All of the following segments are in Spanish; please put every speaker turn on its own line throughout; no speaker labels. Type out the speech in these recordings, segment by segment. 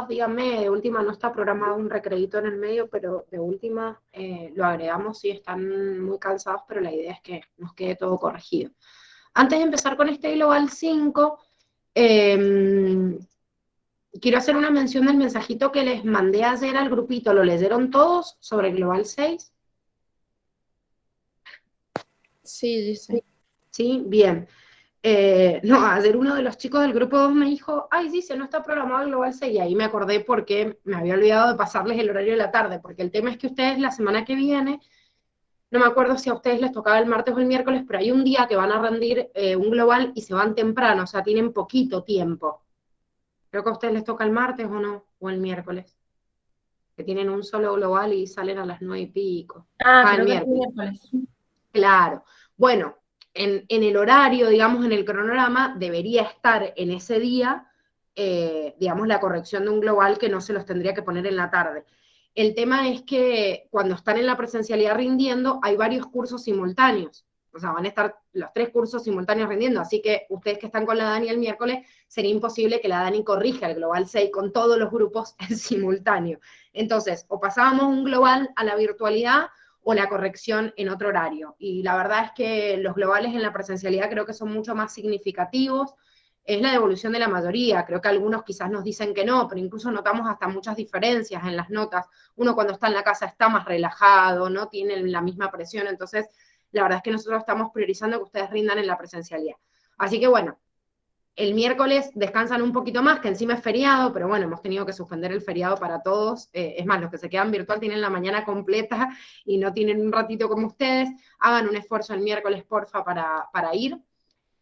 díganme, de última no está programado un recreito en el medio, pero de última lo agregamos si están muy cansados, pero la idea es que nos quede todo corregido. Antes de empezar con este Global 5, quiero hacer una mención del mensajito que les mandé ayer al grupito. ¿Lo leyeron todos sobre el Global 6?
Sí, dice.
Sí, bien. No, ayer uno de los chicos del grupo 2 me dijo, ay, dice, no está programado el Global 6, y ahí me acordé porque me había olvidado de pasarles el horario de la tarde, porque el tema es que ustedes la semana que viene, no me acuerdo si a ustedes les tocaba el martes o el miércoles, pero hay un día que van a rendir un global y se van temprano, o sea, tienen poquito tiempo. Creo que a ustedes les toca el martes o no, o el miércoles, que tienen un solo global y salen a las 9:00.
Ah,
El
creo que es
miércoles.
miércoles.
Claro. Bueno, en el horario, digamos, en el cronograma, debería estar en ese día, digamos, la corrección de un global que no se los tendría que poner en la tarde. El tema es que cuando están en la presencialidad rindiendo, hay varios cursos simultáneos. O sea, van a estar los 3 cursos simultáneos rindiendo. Así que ustedes que están con la Dani el miércoles, sería imposible que la Dani corrija el Global 6 con todos los grupos en simultáneo. Entonces, o pasábamos un global a la virtualidad, o la corrección en otro horario. Y la verdad es que los globales en la presencialidad creo que son mucho más significativos. Es la devolución de la mayoría. Creo que algunos quizás nos dicen que no, pero incluso notamos hasta muchas diferencias en las notas. Uno cuando está en la casa está más relajado, no tiene la misma presión. Entonces, la verdad es que nosotros estamos priorizando que ustedes rindan en la presencialidad. Así que bueno, el miércoles descansan un poquito más, que encima es feriado, pero bueno, hemos tenido que suspender el feriado para todos. Es más, los que se quedan virtual tienen la mañana completa y no tienen un ratito como ustedes. Hagan un esfuerzo el miércoles, porfa, para ir.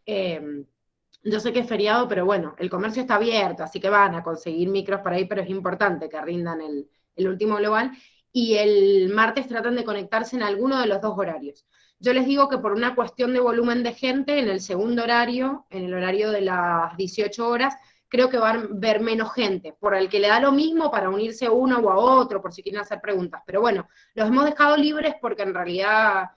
Yo sé que es feriado, pero bueno, el comercio está abierto, así que van a conseguir micros por ahí, pero es importante que rindan el último global. Y el martes tratan de conectarse en alguno de los 2 horarios. Yo les digo que por una cuestión de volumen de gente, en el segundo horario, en el horario de las 18 horas, creo que van a ver menos gente, por el que le da lo mismo para unirse a uno o a otro, por si quieren hacer preguntas. Pero bueno, los hemos dejado libres porque en realidad,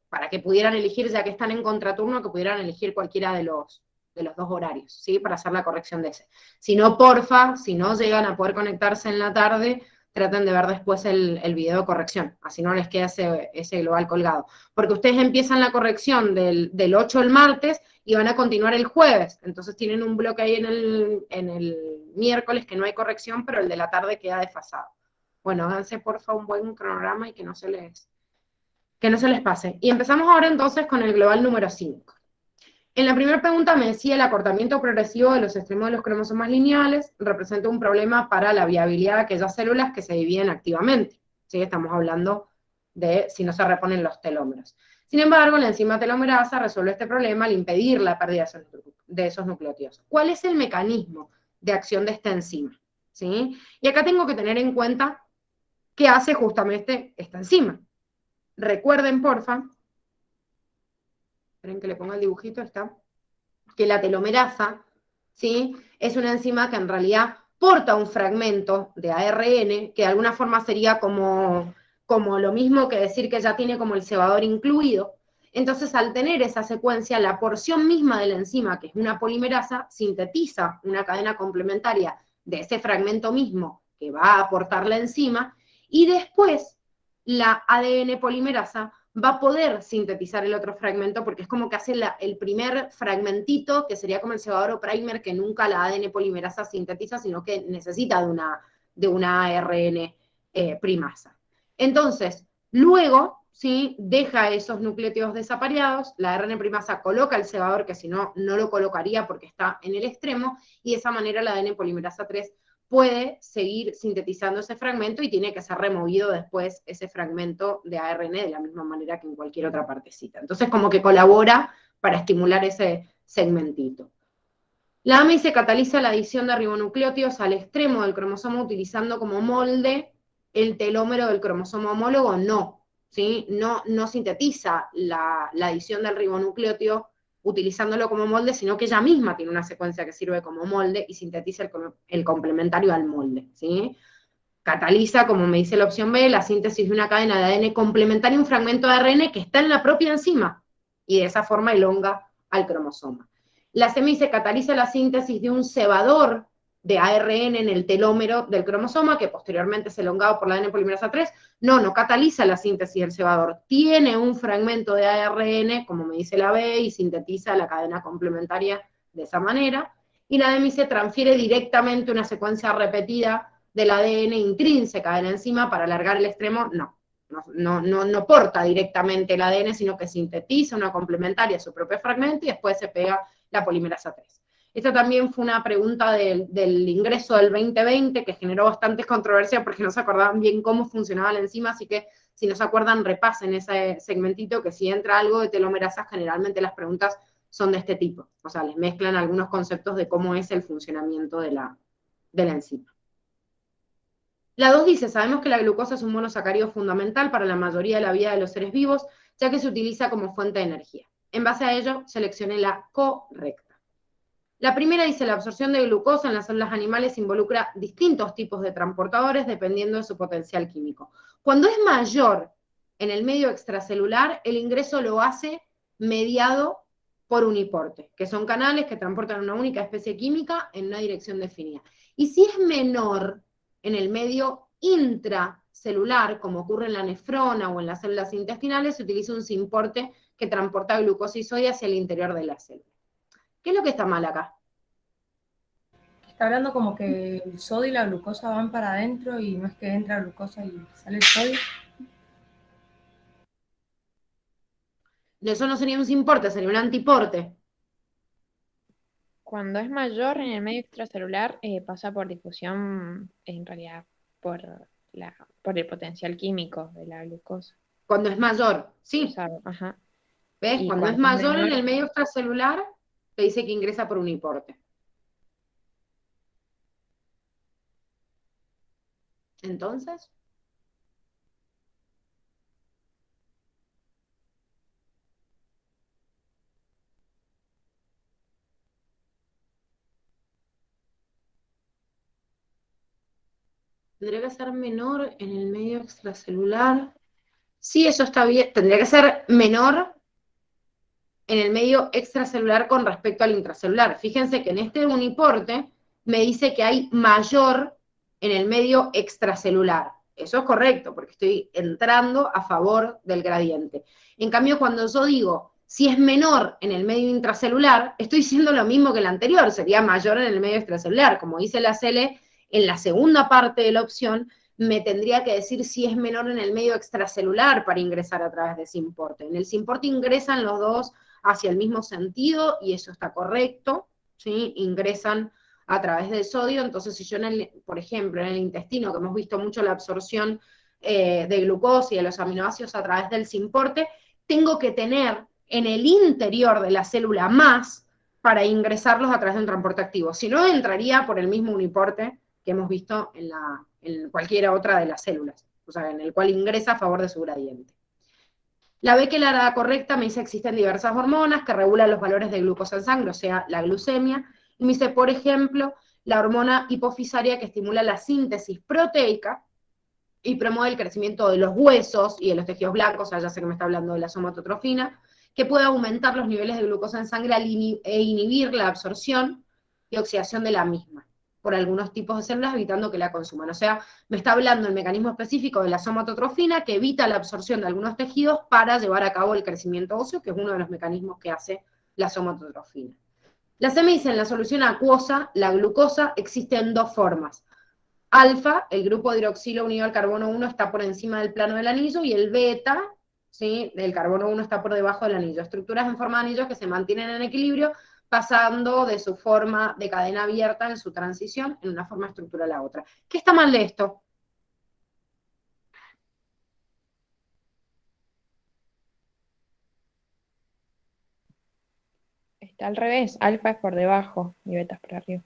para que pudieran elegir, ya que están en contraturno, que pudieran elegir cualquiera de los 2 horarios, ¿sí? Para hacer la corrección de ese. Si no, porfa, si no llegan a poder conectarse en la tarde, traten de ver después el video de corrección, así no les queda ese global colgado. Porque ustedes empiezan la corrección del 8 el martes y van a continuar el jueves, entonces tienen un bloque ahí en el miércoles que no hay corrección, pero el de la tarde queda desfasado. Bueno, háganse porfa un buen cronograma y que no se les pase. Y empezamos ahora entonces con el global número 5. En la primera pregunta me decía el acortamiento progresivo de los extremos de los cromosomas lineales representa un problema para la viabilidad de aquellas células que se dividen activamente. ¿Sí? Estamos hablando de si no se reponen los telómeros. Sin embargo, la enzima telomerasa resuelve este problema al impedir la pérdida de esos nucleótidos. ¿Cuál es el mecanismo de acción de esta enzima? ¿Sí? Y acá tengo que tener en cuenta qué hace justamente esta enzima. Recuerden, porfa, esperen que le ponga el dibujito, está, que la telomerasa, ¿sí? Es una enzima que en realidad porta un fragmento de ARN, que de alguna forma sería como lo mismo que decir que ya tiene como el cebador incluido. Entonces, al tener esa secuencia, la porción misma de la enzima, que es una polimerasa, sintetiza una cadena complementaria de ese fragmento mismo que va a aportar la enzima, y después la ADN polimerasa va a poder sintetizar el otro fragmento porque es como que hace el primer fragmentito, que sería como el cebador o primer, que nunca la ADN polimerasa sintetiza, sino que necesita de una ARN primasa. Entonces, luego, ¿sí? Deja esos nucleótidos desapareados, la ARN primasa coloca el cebador, que si no, no lo colocaría porque está en el extremo, y de esa manera la ADN polimerasa 3 puede seguir sintetizando ese fragmento y tiene que ser removido después ese fragmento de ARN de la misma manera que en cualquier otra partecita. Entonces, como que colabora para estimular ese segmentito. La AMI se cataliza la adición de ribonucleótidos al extremo del cromosoma utilizando como molde el telómero del cromosoma homólogo, no, ¿sí? No sintetiza la adición del ribonucleótido utilizándolo como molde, sino que ella misma tiene una secuencia que sirve como molde y sintetiza el complementario al molde, ¿sí? Cataliza, como me dice la opción B, la síntesis de una cadena de ADN complementaria a un fragmento de ARN que está en la propia enzima, y de esa forma elonga al cromosoma. La semice cataliza la síntesis de un cebador de ARN en el telómero del cromosoma, que posteriormente es elongado por la ADN polimerasa 3, no cataliza la síntesis del cebador. Tiene un fragmento de ARN, como me dice la B, y sintetiza la cadena complementaria de esa manera, y la DMI se transfiere directamente una secuencia repetida del ADN intrínseca de la enzima para alargar el extremo, no porta directamente el ADN, sino que sintetiza una complementaria a su propio fragmento y después se pega la polimerasa 3. Esta también fue una pregunta del ingreso del 2020 que generó bastante controversia porque no se acordaban bien cómo funcionaba la enzima, así que si no se acuerdan, repasen ese segmentito, que si entra algo de telomerasas, generalmente las preguntas son de este tipo. O sea, les mezclan algunos conceptos de cómo es el funcionamiento de la enzima. La 2 dice, sabemos que la glucosa es un monosacárido fundamental para la mayoría de la vida de los seres vivos, ya que se utiliza como fuente de energía. En base a ello, seleccioné la correcta. La primera dice, la absorción de glucosa en las células animales involucra distintos tipos de transportadores dependiendo de su potencial químico. Cuando es mayor en el medio extracelular, el ingreso lo hace mediado por uniporte, que son canales que transportan una única especie química en una dirección definida. Y si es menor en el medio intracelular, como ocurre en la nefrona o en las células intestinales, se utiliza un simporte que transporta glucosa y sodio hacia el interior de la célula. ¿Qué es lo que está mal acá?
Está hablando como que el sodio y la glucosa van para adentro y no es que entra glucosa y sale el sodio.
Eso no sería un simporte, sería un antiporte.
Cuando es mayor en el medio extracelular, pasa por difusión, en realidad, por, por el potencial químico de la glucosa.
Cuando es mayor, sí.
Ajá.
¿Ves?
Y
Cuando es
cuando es
mayor en
menor,
el medio extracelular, te dice que ingresa por uniporte. Entonces, tendría que ser menor en el medio extracelular. Sí, eso está bien. Tendría que ser menor en el medio extracelular con respecto al intracelular. Fíjense que en este uniporte me dice que hay mayor en el medio extracelular. Eso es correcto, porque estoy entrando a favor del gradiente. En cambio, cuando yo digo, si es menor en el medio intracelular, estoy diciendo lo mismo que el anterior, sería mayor en el medio extracelular. Como dice la CL, en la segunda parte de la opción, me tendría que decir si es menor en el medio extracelular para ingresar a través de simporte. En el simporte ingresan los dos hacia el mismo sentido, y eso está correcto, ¿sí? Ingresan a través del sodio. Entonces si yo, por ejemplo, en el intestino, que hemos visto mucho la absorción de glucosa y de los aminoácidos a través del simporte, tengo que tener en el interior de la célula más para ingresarlos a través de un transporte activo. Si no, entraría por el mismo uniporte que hemos visto en cualquiera otra de las células, o sea, en el cual ingresa a favor de su gradiente. La B, que la correcta, me dice que existen diversas hormonas que regulan los valores de glucosa en sangre, o sea, la glucemia. Y me dice, por ejemplo, la hormona hipofisaria, que estimula la síntesis proteica y promueve el crecimiento de los huesos y de los tejidos blancos, o sea, ya sé que me está hablando de la somatotrofina, que puede aumentar los niveles de glucosa en sangre e inhibir la absorción y oxidación de la misma por algunos tipos de células, evitando que la consuman. O sea, me está hablando el mecanismo específico de la somatotrofina, que evita la absorción de algunos tejidos para llevar a cabo el crecimiento óseo, que es uno de los mecanismos que hace la somatotrofina. La C me dice, en la solución acuosa, la glucosa existe en dos formas. Alfa, el grupo de hidroxilo unido al carbono 1 está por encima del plano del anillo, y el beta, ¿sí?, del carbono 1 está por debajo del anillo. Estructuras en forma de anillos que se mantienen en equilibrio, pasando de su forma de cadena abierta en su transición en una forma estructural a otra. ¿Qué está mal de esto?
está al revés. Alfa es por debajo y beta es por arriba.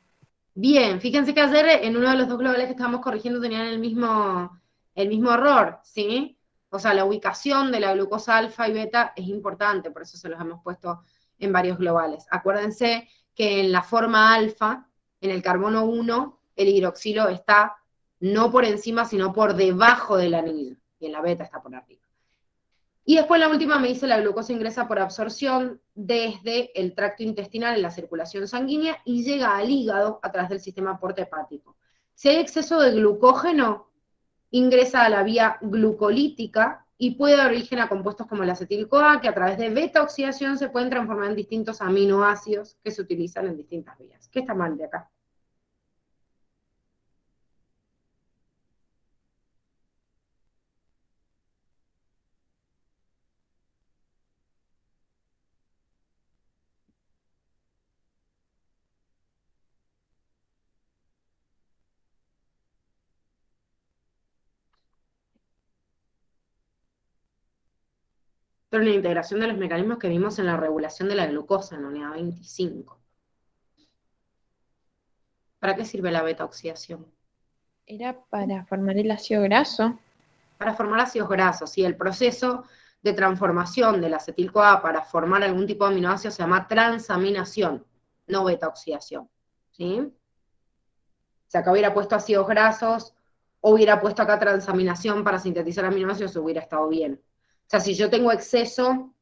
Bien, fíjense que ayer en uno de los dos globales que estábamos corrigiendo tenían el mismo error, ¿sí? O sea, la ubicación de la glucosa alfa y beta es importante, por eso se los hemos puesto en varios globales. Acuérdense que en la forma alfa, en el carbono 1, el hidroxilo está no por encima, sino por debajo del anillo, y en la beta está por arriba. Y después la última me dice la glucosa ingresa por absorción desde el tracto intestinal en la circulación sanguínea y llega al hígado a través del sistema porta hepático. Si hay exceso de glucógeno, ingresa a la vía glucolítica y puede dar origen a compuestos como el acetil-CoA, que a través de beta-oxidación se pueden transformar en distintos aminoácidos que se utilizan en distintas vías. ¿Qué está mal de acá? Pero la integración de los mecanismos que vimos en la regulación de la glucosa en la unidad 25. ¿Para qué sirve la beta-oxidación?
Era para formar el ácido graso.
Para formar ácidos grasos, y el proceso de transformación del acetil-CoA para formar algún tipo de aminoácido se llama transaminación, no beta-oxidación, ¿sí? Si acá hubiera puesto ácidos grasos, o hubiera puesto acá transaminación para sintetizar aminoácidos, hubiera estado bien. O sea, si yo tengo exceso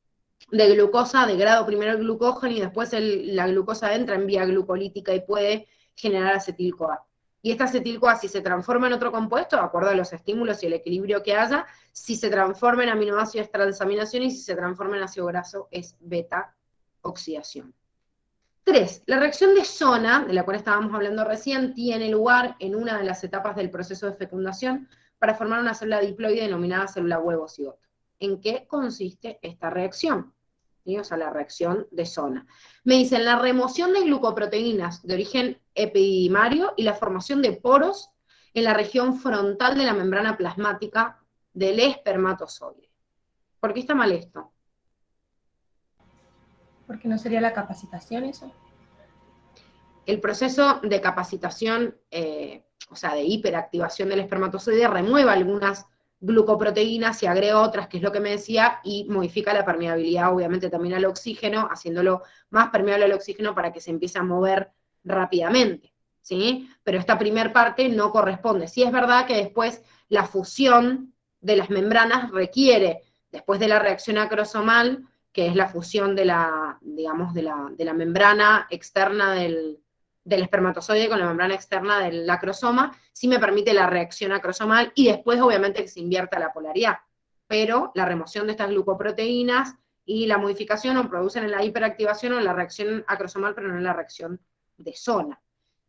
de glucosa, degrado primero el glucógeno y después la glucosa entra en vía glucolítica y puede generar acetil-CoA. Y esta acetil-CoA, si se transforma en otro compuesto, de acuerdo a los estímulos y el equilibrio que haya, si se transforma en aminoácido es transaminación y si se transforma en ácido graso es beta-oxidación. 3. La reacción de Zona, de la cual estábamos hablando recién, tiene lugar en una de las etapas del proceso de fecundación para formar una célula diploide denominada célula huevo cigoto. ¿En qué consiste esta reacción? ¿Sí? O sea, la reacción de Zona. Me dicen la remoción de glucoproteínas de origen epididimario y la formación de poros en la región frontal de la membrana plasmática del espermatozoide. ¿Por qué está mal esto?
¿Porque no sería la capacitación eso?
El proceso de capacitación, o sea, de hiperactivación del espermatozoide, remueve algunas glucoproteínas y agrega otras, que es lo que me decía, y modifica la permeabilidad, obviamente, también al oxígeno, haciéndolo más permeable al oxígeno para que se empiece a mover rápidamente, ¿sí? Pero esta primer parte no corresponde. Sí es verdad que después la fusión de las membranas requiere, después de la reacción acrosomal, que es la fusión de la, digamos, de la membrana externa del espermatozoide con la membrana externa del acrosoma, sí me permite la reacción acrosomal y después obviamente que se invierta la polaridad. Pero la remoción de estas glucoproteínas y la modificación o producen en la hiperactivación o en la reacción acrosomal, pero no en la reacción de Zona.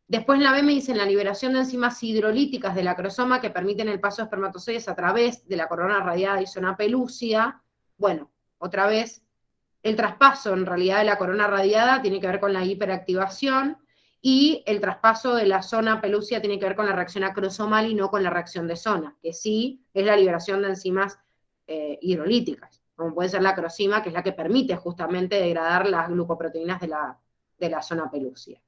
Después en la B me dicen la liberación de enzimas hidrolíticas del acrosoma que permiten el paso de espermatozoides a través de la corona radiada y zona pelúcida. Bueno, otra vez, el traspaso en realidad de la corona radiada tiene que ver con la hiperactivación, y el traspaso de la zona pelúcida tiene que ver con la reacción acrosomal y no con la reacción de Zona, que sí es la liberación de enzimas hidrolíticas, como puede ser la acrosima, que es la que permite justamente degradar las glucoproteínas de la zona pelúcida.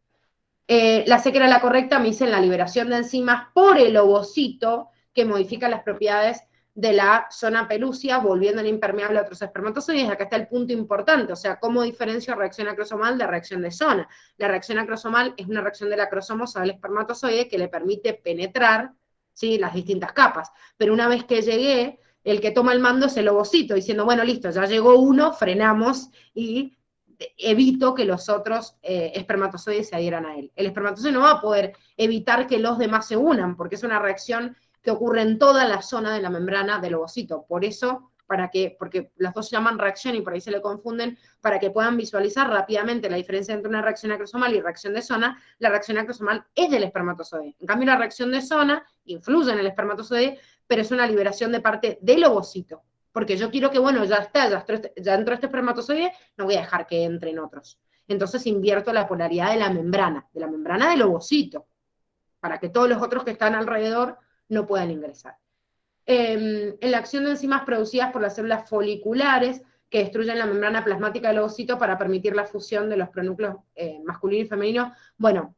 La C, que era la correcta, me dicen la liberación de enzimas por el ovocito, que modifica las propiedades de la zona pelúcida, volviéndola impermeable a otros espermatozoides. Acá está el punto importante, o sea, cómo diferencio reacción acrosomal de reacción de Zona. La reacción acrosomal es una reacción del acrosomo sobre el espermatozoide que le permite penetrar, ¿sí?, las distintas capas. Pero una vez que llegué, el que toma el mando es el ovocito, diciendo, bueno, listo, ya llegó uno, frenamos y evito que los otros espermatozoides se adhieran a él. El espermatozoide no va a poder evitar que los demás se unan, porque es una reacción que ocurre en toda la zona de la membrana del ovocito. Por eso, porque las dos se llaman reacción y por ahí se le confunden, para que puedan visualizar rápidamente la diferencia entre una reacción acrosomal y reacción de Zona, la reacción acrosomal es del espermatozoide. En cambio, la reacción de Zona influye en el espermatozoide, pero es una liberación de parte del ovocito. Porque yo quiero que, bueno, ya está, ya entró este espermatozoide, no voy a dejar que entren otros. Entonces invierto la polaridad de la membrana del ovocito, para que todos los otros que están alrededor no puedan ingresar. En la acción de enzimas producidas por las células foliculares que destruyen la membrana plasmática del ovocito para permitir la fusión de los pronúcleos masculino y femenino. Bueno,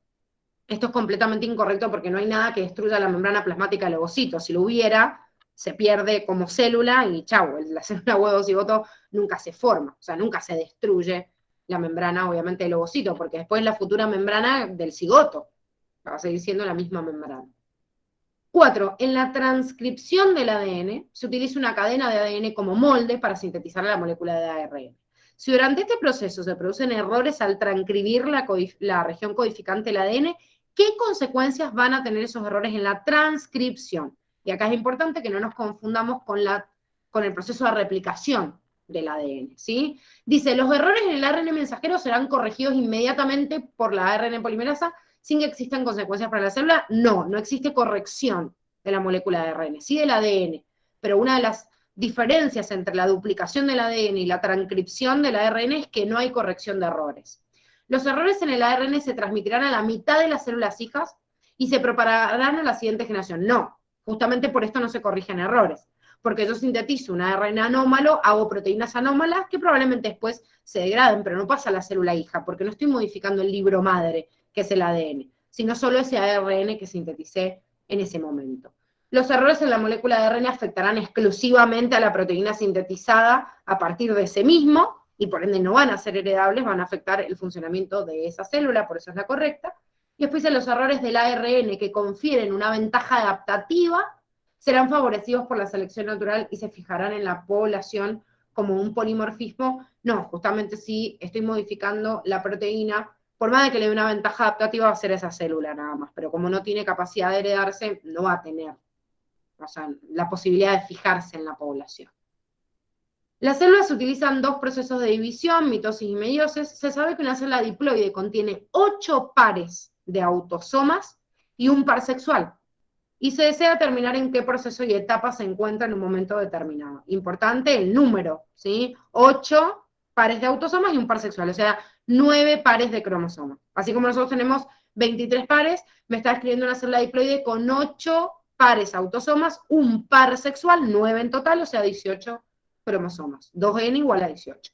esto es completamente incorrecto porque no hay nada que destruya la membrana plasmática del ovocito. Si lo hubiera, se pierde como célula y chau, la célula huevo cigoto nunca se forma, o sea, nunca se destruye la membrana, obviamente, del ovocito, porque después la futura membrana del cigoto va a seguir siendo la misma membrana. 4. En la transcripción del ADN se utiliza una cadena de ADN como molde para sintetizar la molécula de ARN. Si durante este proceso se producen errores al transcribir la región codificante del ADN, ¿qué consecuencias van a tener esos errores en la transcripción? Y acá es importante que no nos confundamos con el proceso de replicación del ADN, ¿sí? Dice, los errores en el ARN mensajero serán corregidos inmediatamente por la ARN polimerasa sin que existan consecuencias para la célula. No, no existe corrección de la molécula de ARN, sí del ADN, pero una de las diferencias entre la duplicación del ADN y la transcripción del ARN es que no hay corrección de errores. Los errores en el ARN se transmitirán a la mitad de las células hijas y se propagarán a la siguiente generación. No, justamente por esto no se corrigen errores, porque yo sintetizo un ARN anómalo, hago proteínas anómalas que probablemente después se degraden, pero no pasa a la célula hija, porque no estoy modificando el libro madre, que es el ADN, sino solo ese ARN que sinteticé en ese momento. Los errores en la molécula de ARN afectarán exclusivamente a la proteína sintetizada a partir de ese mismo, y por ende no van a ser heredables, van a afectar el funcionamiento de esa célula, por eso es la correcta. Y después los errores del ARN que confieren una ventaja adaptativa serán favorecidos por la selección natural y se fijarán en la población como un polimorfismo. No, justamente si estoy modificando la proteína, por más de que le dé una ventaja adaptativa, va a ser esa célula nada más, pero como no tiene capacidad de heredarse, no va a tener, o sea, la posibilidad de fijarse en la población. Las células utilizan dos procesos de división, mitosis y meiosis. Se sabe que una célula diploide contiene 8 pares de autosomas y un par sexual. Y se desea determinar en qué proceso y etapa se encuentra en un momento determinado. Importante el número, ¿sí? 8 pares de autosomas y un par sexual, o sea, 9 pares de cromosomas. Así como nosotros tenemos 23 pares, me está escribiendo una célula diploide con 8 pares autosomas, un par sexual, 9 en total, o sea, 18 cromosomas. 2n igual a 18.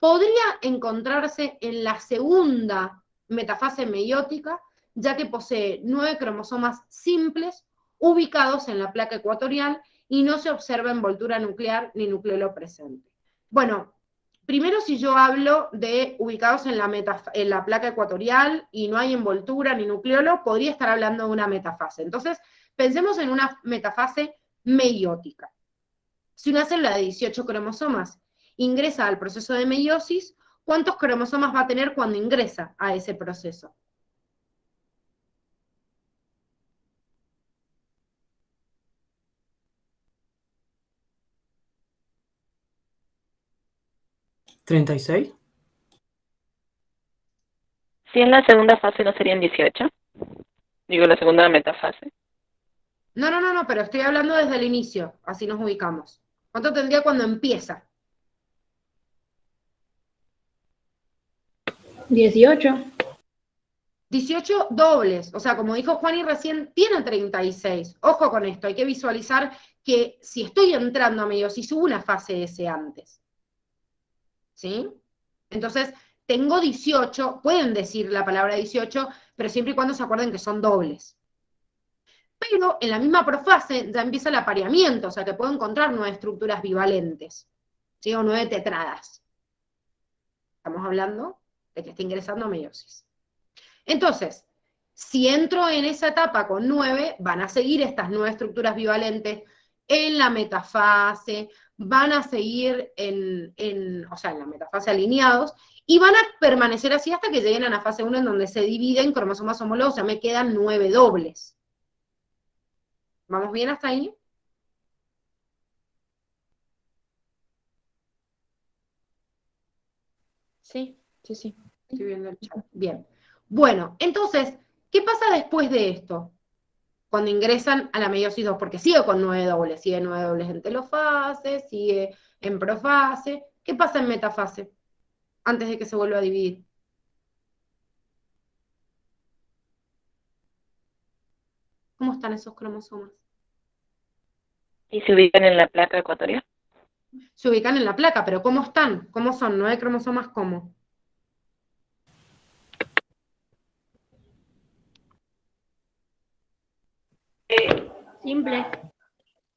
Podría encontrarse en la segunda metafase meiótica, ya que posee 9 cromosomas simples ubicados en la placa ecuatorial y no se observa envoltura nuclear ni nucleolo presente. Bueno, primero si yo hablo de ubicados en la placa ecuatorial y no hay envoltura ni nucleolo, podría estar hablando de una metafase. Entonces, pensemos en una metafase meiótica. Si una célula de 18 cromosomas ingresa al proceso de meiosis, ¿cuántos cromosomas va a tener cuando ingresa a ese proceso?
¿36?
Si en la segunda fase no serían 18. Digo, la segunda metafase.
No, pero estoy hablando desde el inicio, así nos ubicamos. ¿Cuánto tendría cuando empieza?
18.
18 dobles, o sea, como dijo Juani recién, tiene 36. Ojo con esto, hay que visualizar que si estoy entrando a meiosis, hubo una fase S antes. ¿Sí? Entonces, tengo 18, pueden decir la palabra 18, pero siempre y cuando se acuerden que son dobles. Pero en la misma profase ya empieza el apareamiento, o sea que puedo encontrar 9 estructuras bivalentes, ¿sí? O 9 tetradas. Estamos hablando de que está ingresando a meiosis. Entonces, si entro en esa etapa con 9, van a seguir estas 9 estructuras bivalentes en la metafase, van a seguir en la metafase alineados, y van a permanecer así hasta que lleguen a la fase 1 en donde se dividen cromosomas homólogos, o sea, me quedan 9 dobles. ¿Vamos bien hasta ahí?
Sí.
Estoy viendo el chat. Bien. Bueno, entonces, ¿qué pasa después de esto? Cuando ingresan a la meiosis 2, porque sigue con 9 dobles, sigue 9 dobles en telofase, sigue en profase. ¿Qué pasa en metafase? Antes de que se vuelva a dividir. ¿Cómo están esos cromosomas?
¿Y se ubican en la placa ecuatorial?
Se ubican en la placa, pero ¿cómo están? ¿Cómo son? ¿9 cromosomas cómo?
Simple.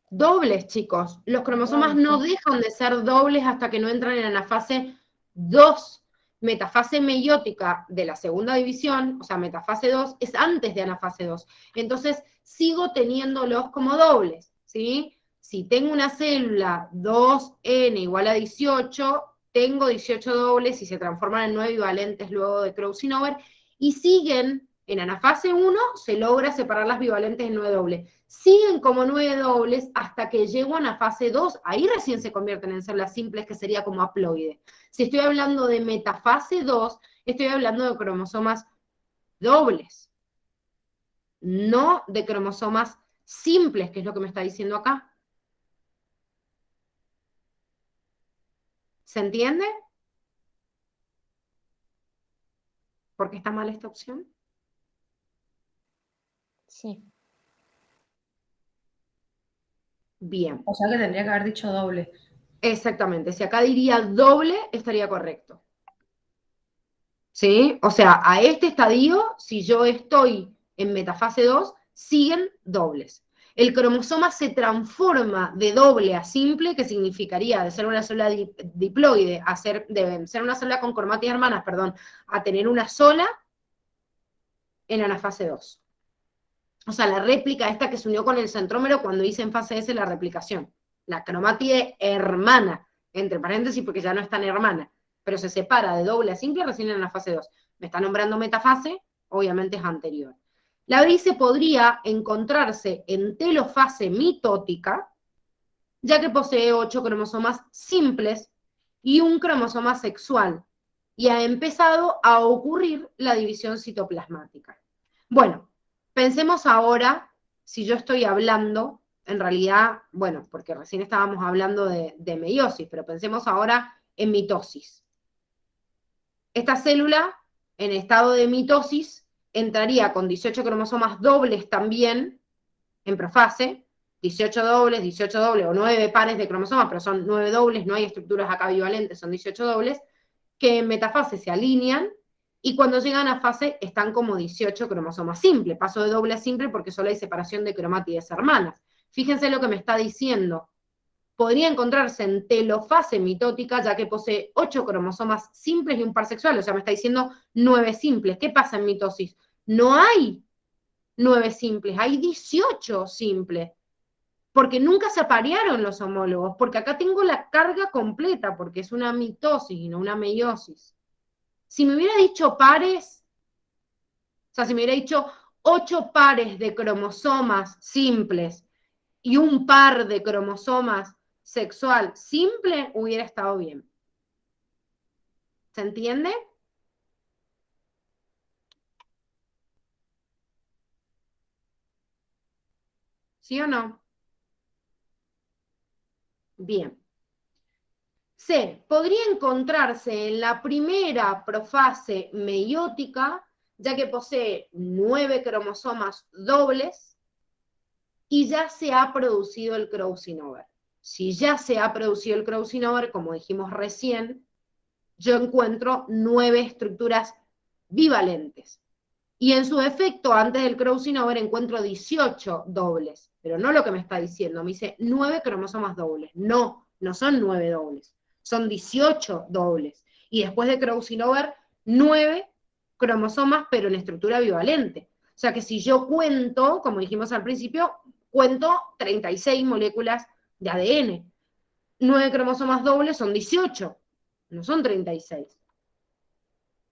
Dobles, chicos. Los cromosomas no dejan de ser dobles hasta que no entran en la fase 2. metafase meiótica de la segunda división, o sea, metafase 2, es antes de anafase 2. Entonces, sigo teniéndolos como dobles, ¿sí? Si tengo una célula 2n igual a 18, tengo 18 dobles y se transforman en 9 bivalentes luego de crossing over, y siguen, en anafase 1 se logra separar las bivalentes en 9 dobles. Siguen como 9 dobles hasta que llego a anafase 2, ahí recién se convierten en células simples, que sería como haploide. Si estoy hablando de metafase 2, estoy hablando de cromosomas dobles, no de cromosomas simples, que es lo que me está diciendo acá. ¿Se entiende? ¿Por qué está mal esta opción?
Sí.
Bien.
O sea que tendría que haber dicho doble.
Exactamente. Si acá diría doble, estaría correcto. ¿Sí? O sea, a este estadio, si yo estoy en metafase 2, siguen dobles. El cromosoma se transforma de doble a simple, que significaría de ser una célula diploide de ser una célula con cromátides hermanas, perdón, a tener una sola en anafase 2. O sea, la réplica esta que se unió con el centrómero cuando hice en fase S la replicación. La cromátide hermana, entre paréntesis porque ya no es tan hermana, pero se separa de doble a simple recién en la fase 2. Me está nombrando metafase, obviamente es anterior. La BRICE podría encontrarse en telofase mitótica, ya que posee 8 cromosomas simples y un cromosoma sexual, y ha empezado a ocurrir la división citoplasmática. Bueno, pensemos ahora, si yo estoy hablando, en realidad, bueno, porque recién estábamos hablando de meiosis, pero pensemos ahora en mitosis. Esta célula, en estado de mitosis, entraría con 18 cromosomas dobles también, en profase, 18 dobles o 9 pares de cromosomas, pero son 9 dobles, no hay estructuras acá bivalentes, son 18 dobles, que en metafase se alinean, y cuando llegan a fase están como 18 cromosomas simples. Paso de doble a simple porque solo hay separación de cromátides hermanas. Fíjense lo que me está diciendo. Podría encontrarse en telofase mitótica, ya que posee 8 cromosomas simples y un par sexual, o sea, me está diciendo 9 simples. ¿Qué pasa en mitosis? No hay 9 simples, hay 18 simples, porque nunca se aparearon los homólogos, porque acá tengo la carga completa, porque es una mitosis y no una meiosis. Si me hubiera dicho pares, o sea, si me hubiera dicho 8 pares de cromosomas simples y un par de cromosomas sexual simple, hubiera estado bien. ¿Se entiende? ¿Sí o no? Bien. C. Podría encontrarse en la primera profase meiótica, ya que posee 9 cromosomas dobles y ya se ha producido el crossing over. Si ya se ha producido el crossing over, como dijimos recién, yo encuentro 9 estructuras bivalentes. Y en su efecto, antes del crossing over, encuentro 18 dobles. Pero no lo que me está diciendo, me dice 9 cromosomas dobles. No, no son 9 dobles, son 18 dobles. Y después de crossing over, 9 cromosomas, pero en estructura bivalente. O sea que si yo cuento, como dijimos al principio, cuento 36 moléculas de ADN. 9 cromosomas dobles son 18, no son 36.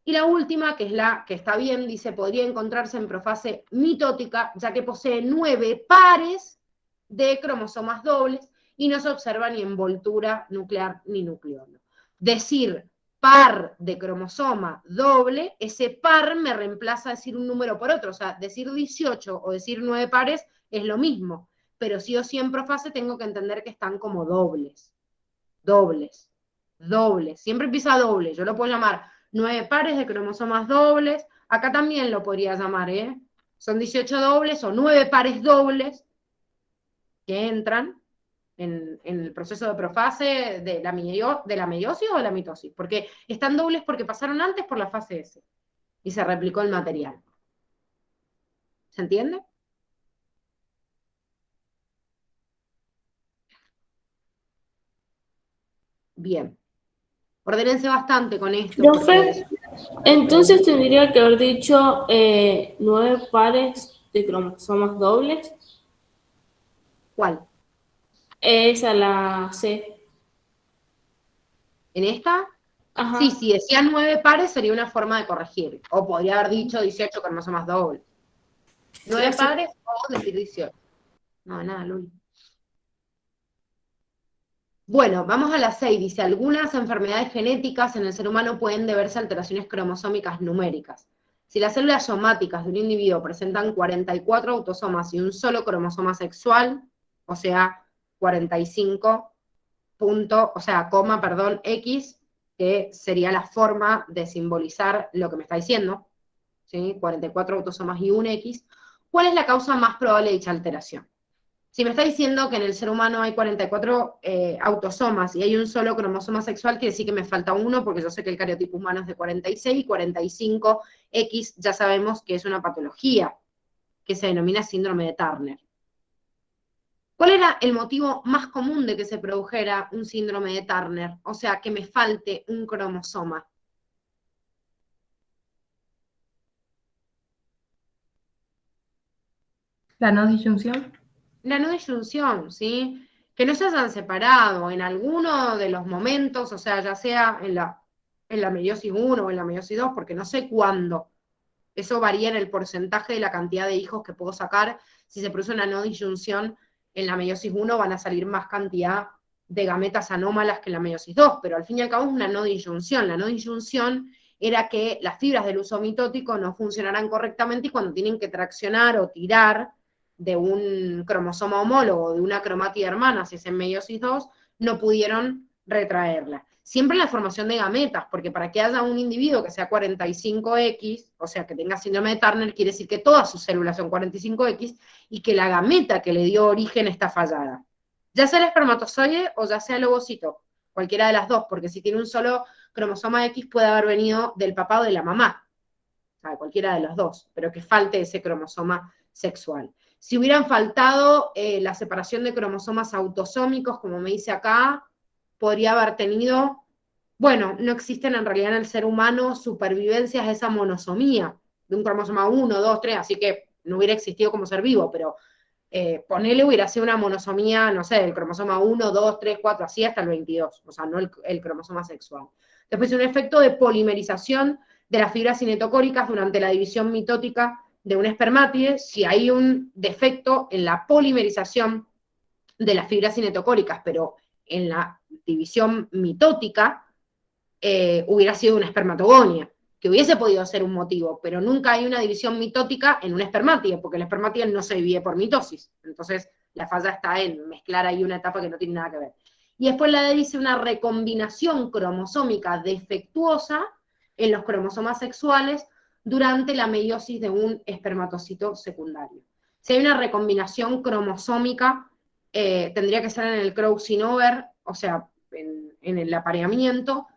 Y la última, que es la que está bien, dice, podría encontrarse en profase mitótica, ya que posee 9 pares de cromosomas dobles y no se observa ni envoltura nuclear ni nucleolo. Decir par de cromosoma doble, ese par me reemplaza decir un número por otro, o sea, decir 18 o decir 9 pares es lo mismo, pero sí o sí en profase tengo que entender que están como dobles, dobles, dobles, siempre empieza doble, yo lo puedo llamar 9 pares de cromosomas dobles, acá también lo podría llamar, ¿eh? Son 18 dobles o 9 pares dobles que entran en el proceso de profase de la meiosis o de la mitosis, porque están dobles porque pasaron antes por la fase S y se replicó el material. ¿Se entiende? Bien. Ordénense bastante con esto.
Profe, entonces tendría que haber dicho 9 pares de cromosomas dobles.
¿Cuál?
Esa la C.
¿En esta?
Ajá.
Sí, si decía 9 pares sería una forma de corregir. O podría haber dicho 18 cromosomas dobles. 9
Sí,
pares o decir 18. No, nada, Luli. Bueno, vamos a la 6. Dice, algunas enfermedades genéticas en el ser humano pueden deberse a alteraciones cromosómicas numéricas. Si las células somáticas de un individuo presentan 44 autosomas y un solo cromosoma sexual, o sea, 45 coma, perdón, X, que sería la forma de simbolizar lo que me está diciendo, ¿sí? 44 autosomas y un X, ¿cuál es la causa más probable de dicha alteración? Si me está diciendo que en el ser humano hay 44 autosomas y hay un solo cromosoma sexual, quiere decir que me falta uno, porque yo sé que el cariotipo humano es de 46 y 45X ya sabemos que es una patología que se denomina síndrome de Turner. ¿Cuál era el motivo más común de que se produjera un síndrome de Turner? O sea, que me falte un cromosoma.
La no disyunción.
La no disyunción, ¿sí? Que no se hayan separado en alguno de los momentos, o sea, ya sea en la meiosis 1 o en la meiosis 2, porque no sé cuándo. Eso varía en el porcentaje de la cantidad de hijos que puedo sacar. Si se produce una no disyunción en la meiosis 1, van a salir más cantidad de gametas anómalas que en la meiosis 2, pero al fin y al cabo es una no disyunción. La no disyunción era que las fibras del uso mitótico no funcionarán correctamente y cuando tienen que traccionar o tirar de un cromosoma homólogo, de una cromatida hermana, si es en meiosis 2, no pudieron retraerla. Siempre la formación de gametas, porque para que haya un individuo que sea 45X, o sea, que tenga síndrome de Turner, quiere decir que todas sus células son 45X y que la gameta que le dio origen está fallada. Ya sea el espermatozoide o ya sea el ovocito, cualquiera de las dos, porque si tiene un solo cromosoma X puede haber venido del papá o de la mamá, o sea, cualquiera de los dos, pero que falte ese cromosoma sexual. Si hubieran faltado la separación de cromosomas autosómicos, como me dice acá, podría haber tenido, bueno, no existen en realidad en el ser humano supervivencias de esa monosomía, de un cromosoma 1, 2, 3, así que no hubiera existido como ser vivo, pero ponele hubiera sido una monosomía, no sé, del cromosoma 1, 2, 3, 4, así hasta el 22, o sea, no el cromosoma sexual. Después un efecto de polimerización de las fibras cinetocóricas durante la división mitótica de un espermátide, si hay un defecto en la polimerización de las fibras cinetocóricas, pero en la división mitótica, hubiera sido una espermatogonia, que hubiese podido ser un motivo, pero nunca hay una división mitótica en un espermátide, porque el espermátide no se divide por mitosis. Entonces, la falla está en mezclar ahí una etapa que no tiene nada que ver. Y después la D dice una recombinación cromosómica defectuosa en los cromosomas sexuales durante la meiosis de un espermatocito secundario. Si hay una recombinación cromosómica, tendría que ser en el crossing over, o sea, en el apareamiento,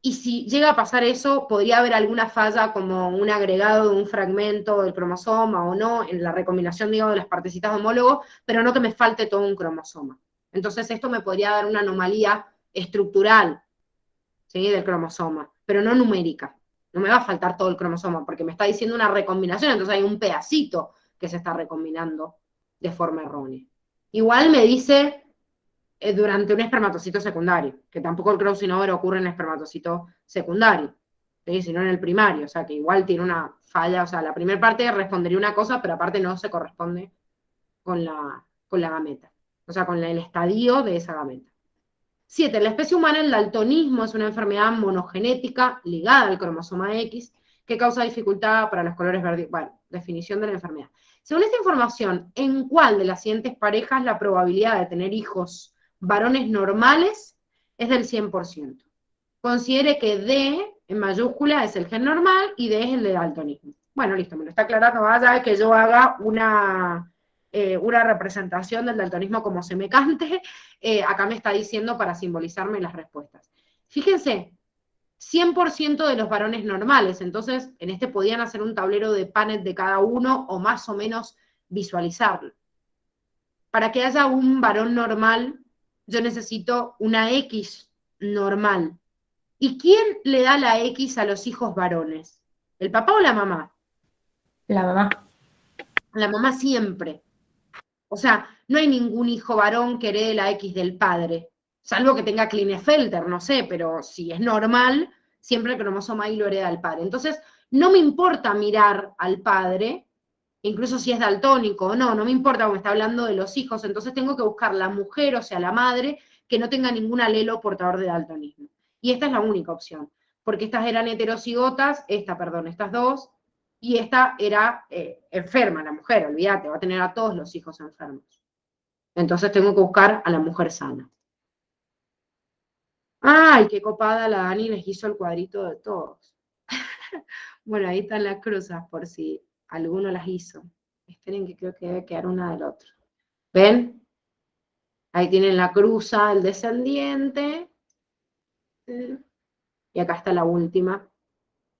y si llega a pasar eso, podría haber alguna falla como un agregado de un fragmento del cromosoma o no, en la recombinación, digo, de las partecitas de homólogo, pero no que me falte todo un cromosoma. Entonces esto me podría dar una anomalía estructural, ¿sí?, del cromosoma, pero no numérica. No me va a faltar todo el cromosoma, porque me está diciendo una recombinación, entonces hay un pedacito que se está recombinando de forma errónea. Igual me dice durante un espermatocito secundario, que tampoco el crossing over ocurre en el espermatocito secundario, ¿sí?, sino en el primario, o sea que igual tiene una falla, o sea, la primera parte respondería una cosa, pero aparte no se corresponde con la gameta, o sea, con el estadio de esa gameta. 7. En la especie humana el daltonismo es una enfermedad monogenética ligada al cromosoma X que causa dificultad para los colores verdes. Bueno, definición de la enfermedad. Según esta información, ¿en cuál de las siguientes parejas la probabilidad de tener hijos varones normales es del 100%? Considere que D en mayúscula es el gen normal y D es el de daltonismo. Bueno, listo, me lo está aclarando. Vaya que yo haga una representación del daltonismo como se me cante, acá me está diciendo para simbolizarme las respuestas. Fíjense, 100% de los varones normales, entonces en este podían hacer un tablero de Punnett de cada uno o más o menos visualizarlo. Para que haya un varón normal, yo necesito una X normal. ¿Y quién le da la X a los hijos varones? ¿El papá o la mamá?
La mamá.
La mamá siempre. O sea, no hay ningún hijo varón que herede la X del padre, salvo que tenga Klinefelter, no sé, pero si es normal, siempre el cromosoma Y lo hereda el padre. Entonces, no me importa mirar al padre, incluso si es daltónico o no me importa, porque me está hablando de los hijos, entonces tengo que buscar la mujer, o sea, la madre, que no tenga ningún alelo portador de daltonismo. Y esta es la única opción, porque estas eran heterocigotas, estas dos, y esta era enferma, la mujer, olvídate, va a tener a todos los hijos enfermos. Entonces tengo que buscar a la mujer sana. ¡Ay, qué copada la Dani! Les hizo el cuadrito de todos. Bueno, ahí están las cruzas, por si alguno las hizo. Esperen que creo que debe quedar una del otro. ¿Ven? Ahí tienen la cruza, el descendiente. Y acá está la última,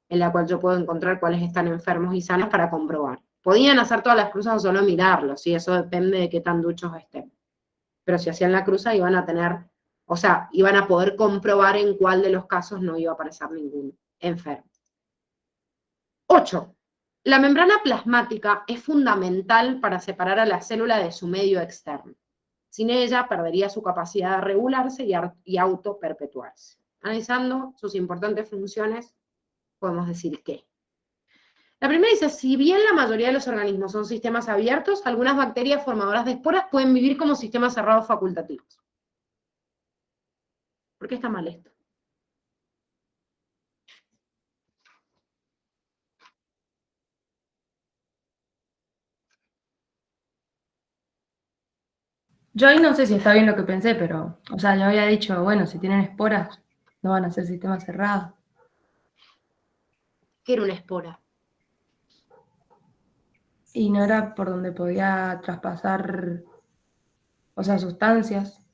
en la cual yo puedo encontrar cuáles están enfermos y sanos para comprobar. Podían hacer todas las cruzas o solo mirarlos, ¿sí? Eso depende de qué tan duchos estén. Pero si hacían la cruza iban a tener, o sea, iban a poder comprobar en cuál de los casos no iba a aparecer ningún enfermo. 8. La membrana plasmática es fundamental para separar a la célula de su medio externo. Sin ella perdería su capacidad de regularse y autoperpetuarse. Analizando sus importantes funciones, podemos decir que. La primera dice, si bien la mayoría de los organismos son sistemas abiertos, algunas bacterias formadoras de esporas pueden vivir como sistemas cerrados facultativos. ¿Por qué está mal esto?
Yo ahí no sé si está bien lo que pensé, pero, o sea, yo había dicho, bueno, si tienen esporas, no van a ser sistemas cerrados.
¿Qué era una espora?
Y no era por donde podía traspasar, o sea, sustancias.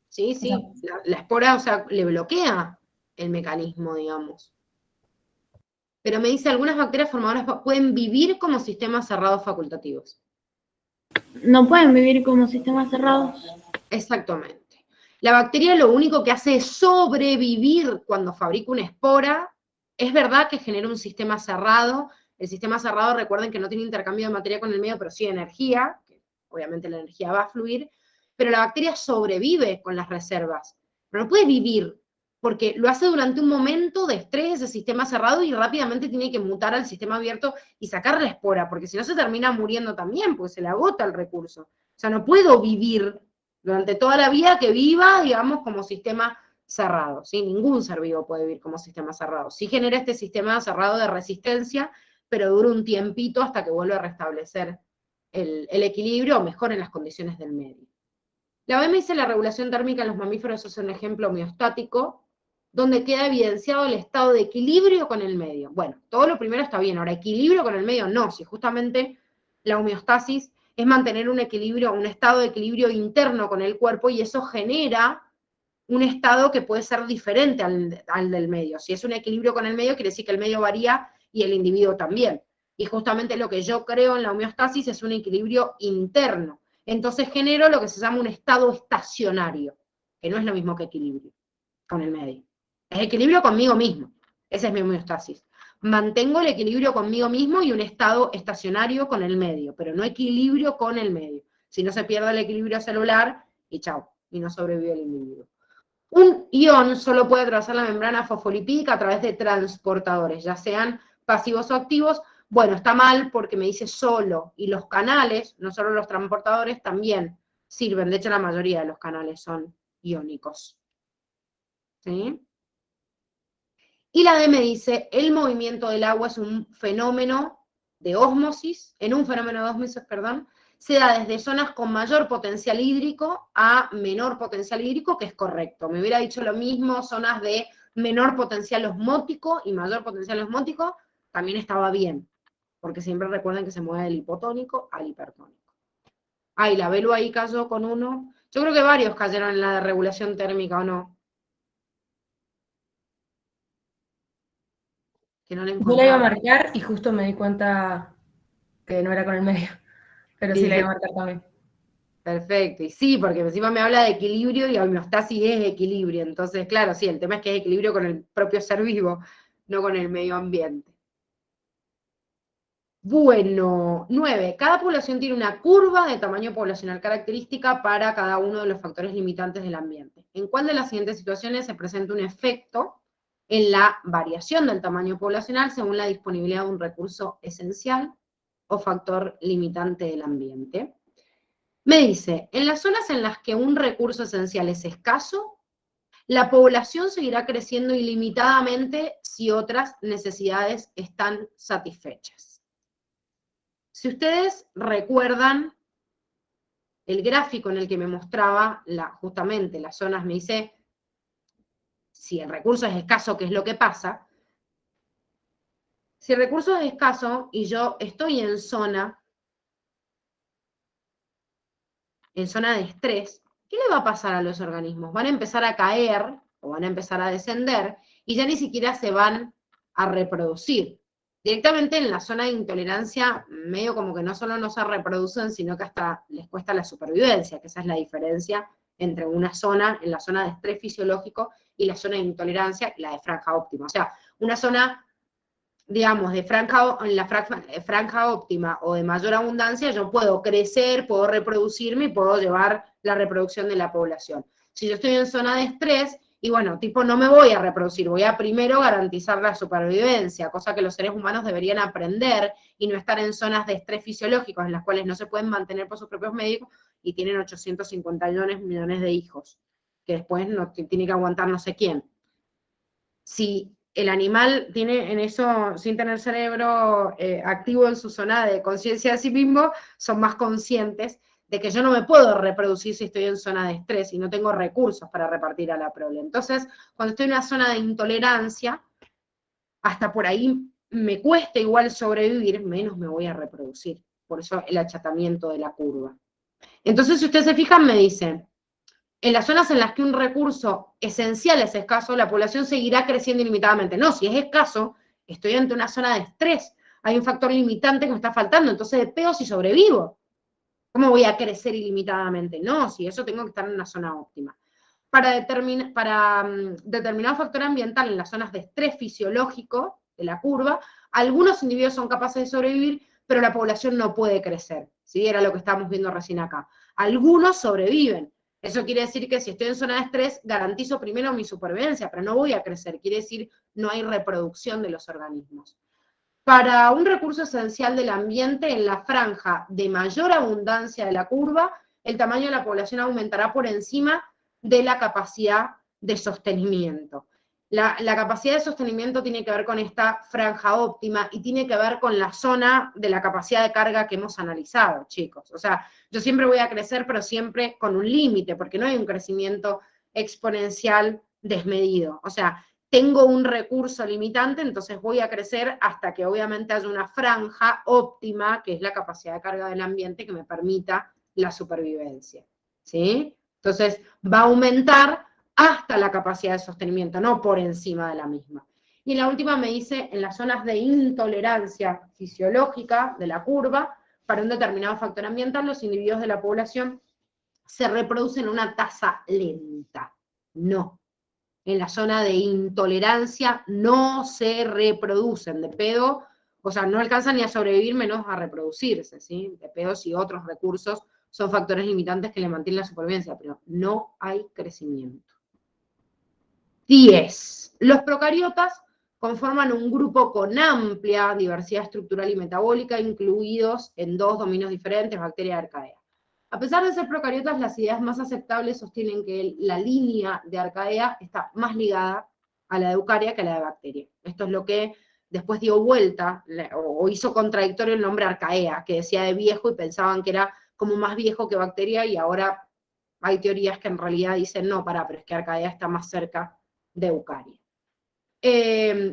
Sí,
O sea,
sí, la espora, o sea, le bloquea el mecanismo, digamos. Pero me dice, algunas bacterias formadoras pueden vivir como sistemas cerrados facultativos.
No pueden vivir como sistemas cerrados.
Exactamente. La bacteria lo único que hace es sobrevivir cuando fabrica una espora. Es verdad que genera un sistema cerrado. El sistema cerrado, recuerden que no tiene intercambio de materia con el medio, pero sí de energía, que obviamente la energía va a fluir, pero la bacteria sobrevive con las reservas. Pero no puede vivir, porque lo hace durante un momento de estrés ese sistema cerrado y rápidamente tiene que mutar al sistema abierto y sacar la espora, porque si no se termina muriendo también, porque se le agota el recurso. O sea, no puedo vivir durante toda la vida que viva, digamos, como sistema cerrado, ¿sí? Ningún ser vivo puede vivir como sistema cerrado. Sí genera este sistema cerrado de resistencia, pero dura un tiempito hasta que vuelve a restablecer el equilibrio o mejor en las condiciones del medio. La OMS dice la regulación térmica en los mamíferos es un ejemplo homeostático, donde queda evidenciado el estado de equilibrio con el medio. Bueno, todo lo primero está bien, ahora equilibrio con el medio no, si justamente la homeostasis es mantener un equilibrio, un estado de equilibrio interno con el cuerpo y eso genera un estado que puede ser diferente al del medio. Si es un equilibrio con el medio, quiere decir que el medio varía y el individuo también. Y justamente lo que yo creo en la homeostasis es un equilibrio interno. Entonces genero lo que se llama un estado estacionario, que no es lo mismo que equilibrio con el medio. Es equilibrio conmigo mismo. Esa es mi homeostasis. Mantengo el equilibrio conmigo mismo y un estado estacionario con el medio, pero no equilibrio con el medio. Si no se pierde el equilibrio celular y chao, y no sobrevive el individuo. Un ion solo puede atravesar la membrana fosfolipídica a través de transportadores, ya sean pasivos o activos. Bueno, está mal porque me dice solo, y los canales, no solo los transportadores, también sirven. De hecho, la mayoría de los canales son iónicos. ¿Sí? Y la D me dice, el movimiento del agua es un fenómeno de ósmosis, se da desde zonas con mayor potencial hídrico a menor potencial hídrico, que es correcto. Me hubiera dicho lo mismo, zonas de menor potencial osmótico y mayor potencial osmótico, también estaba bien, porque siempre recuerden que se mueve del hipotónico al hipertónico. Ay, la Belu ahí cayó con uno. Yo creo que varios cayeron en la de regulación térmica, ¿o no? Que no le
yo la iba a
encontraba.
marcar y justo me di cuenta que no era con el medio. Pero sí la iba a marcar también.
Perfecto, y sí, porque encima me habla de equilibrio y homeostasis es equilibrio, entonces claro, sí, el tema es que es equilibrio con el propio ser vivo, no con el medio ambiente. Bueno, 9. Cada población tiene una curva de tamaño poblacional característica para cada uno de los factores limitantes del ambiente. ¿En cuál de las siguientes situaciones se presenta un efecto en la variación del tamaño poblacional según la disponibilidad de un recurso esencial o factor limitante del ambiente? Me dice, en las zonas en las que un recurso esencial es escaso, la población seguirá creciendo ilimitadamente si otras necesidades están satisfechas. Si ustedes recuerdan el gráfico en el que me mostraba justamente las zonas, me dice, si el recurso es escaso, ¿qué es lo que pasa? Si el recurso es escaso y yo estoy en zona de estrés, ¿qué le va a pasar a los organismos? Van a empezar a caer o van a empezar a descender y ya ni siquiera se van a reproducir. Directamente en la zona de intolerancia, medio como que no solo no se reproducen, sino que hasta les cuesta la supervivencia, que esa es la diferencia entre una zona, en la zona de estrés fisiológico, y la zona de intolerancia, y la de franja óptima. O sea, una zona, digamos, en la franja óptima o de mayor abundancia, yo puedo crecer, puedo reproducirme y puedo llevar la reproducción de la población. Si yo estoy en zona de estrés, y bueno, tipo, no me voy a reproducir, voy a primero garantizar la supervivencia, cosa que los seres humanos deberían aprender y no estar en zonas de estrés fisiológicos en las cuales no se pueden mantener por sus propios medios y tienen 850 millones de hijos, que después no, tiene que aguantar no sé quién. Si el animal tiene en eso, sin tener cerebro activo en su zona de conciencia de sí mismo, son más conscientes de que yo no me puedo reproducir si estoy en zona de estrés y no tengo recursos para repartir a la prole. Entonces, cuando estoy en una zona de intolerancia, hasta por ahí me cuesta igual sobrevivir, menos me voy a reproducir. Por eso el achatamiento de la curva. Entonces, si ustedes se fijan, me dicen, en las zonas en las que un recurso esencial es escaso, la población seguirá creciendo ilimitadamente. No, si es escaso, estoy ante una zona de estrés. Hay un factor limitante que me está faltando, entonces de pedo si sobrevivo. ¿Cómo voy a crecer ilimitadamente? No, si eso tengo que estar en una zona óptima. Para determinado factor ambiental en las zonas de estrés fisiológico de la curva, algunos individuos son capaces de sobrevivir, pero la población no puede crecer. ¿Sí? Era lo que estábamos viendo recién acá. Algunos sobreviven. Eso quiere decir que si estoy en zona de estrés, garantizo primero mi supervivencia, pero no voy a crecer. Quiere decir, no hay reproducción de los organismos. Para un recurso esencial del ambiente, en la franja de mayor abundancia de la curva, el tamaño de la población aumentará por encima de la capacidad de sostenimiento. La capacidad de sostenimiento tiene que ver con esta franja óptima y tiene que ver con la zona de la capacidad de carga que hemos analizado, chicos. O sea, yo siempre voy a crecer, pero siempre con un límite, porque no hay un crecimiento exponencial desmedido. O sea, tengo un recurso limitante, entonces voy a crecer hasta que obviamente haya una franja óptima, que es la capacidad de carga del ambiente que me permita la supervivencia. ¿Sí? Entonces va a aumentar hasta la capacidad de sostenimiento, no por encima de la misma. Y la última me dice, en las zonas de intolerancia fisiológica de la curva, para un determinado factor ambiental, los individuos de la población se reproducen a una tasa lenta. No. En la zona de intolerancia no se reproducen, de pedo, o sea, no alcanzan ni a sobrevivir menos a reproducirse, ¿sí? De pedo si otros recursos son factores limitantes que le mantienen la supervivencia, pero no hay crecimiento. 10. Los procariotas conforman un grupo con amplia diversidad estructural y metabólica, incluidos en 2 dominios diferentes, bacteria y arcaea. A pesar de ser procariotas, las ideas más aceptables sostienen que la línea de arcaea está más ligada a la de eucaria que a la de bacteria. Esto es lo que después dio vuelta, o hizo contradictorio el nombre arcaea, que decía de viejo y pensaban que era como más viejo que bacteria, y ahora hay teorías que en realidad dicen, no, pero es que arcaea está más cerca de eucaria.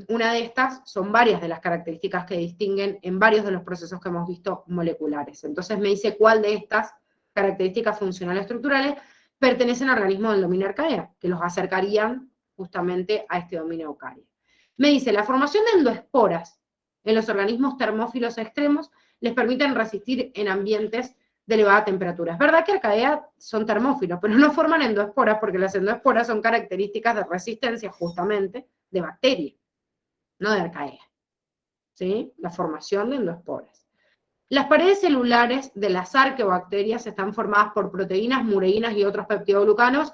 Una de estas son varias de las características que distinguen en varios de los procesos que hemos visto moleculares. Entonces me dice cuál de estas características funcionales estructurales pertenecen a organismos del dominio arcaea, que los acercarían justamente a este dominio eucaria. Me dice, la formación de endoesporas en los organismos termófilos extremos les permiten resistir en ambientes de elevada temperatura. Es verdad que Arcaea son termófilos, pero no forman endoesporas porque las endoesporas son características de resistencia justamente de bacterias, no de Arcaea. ¿Sí? La formación de endoesporas. Las paredes celulares de las arqueobacterias están formadas por proteínas, mureínas y otros peptidoglucanos.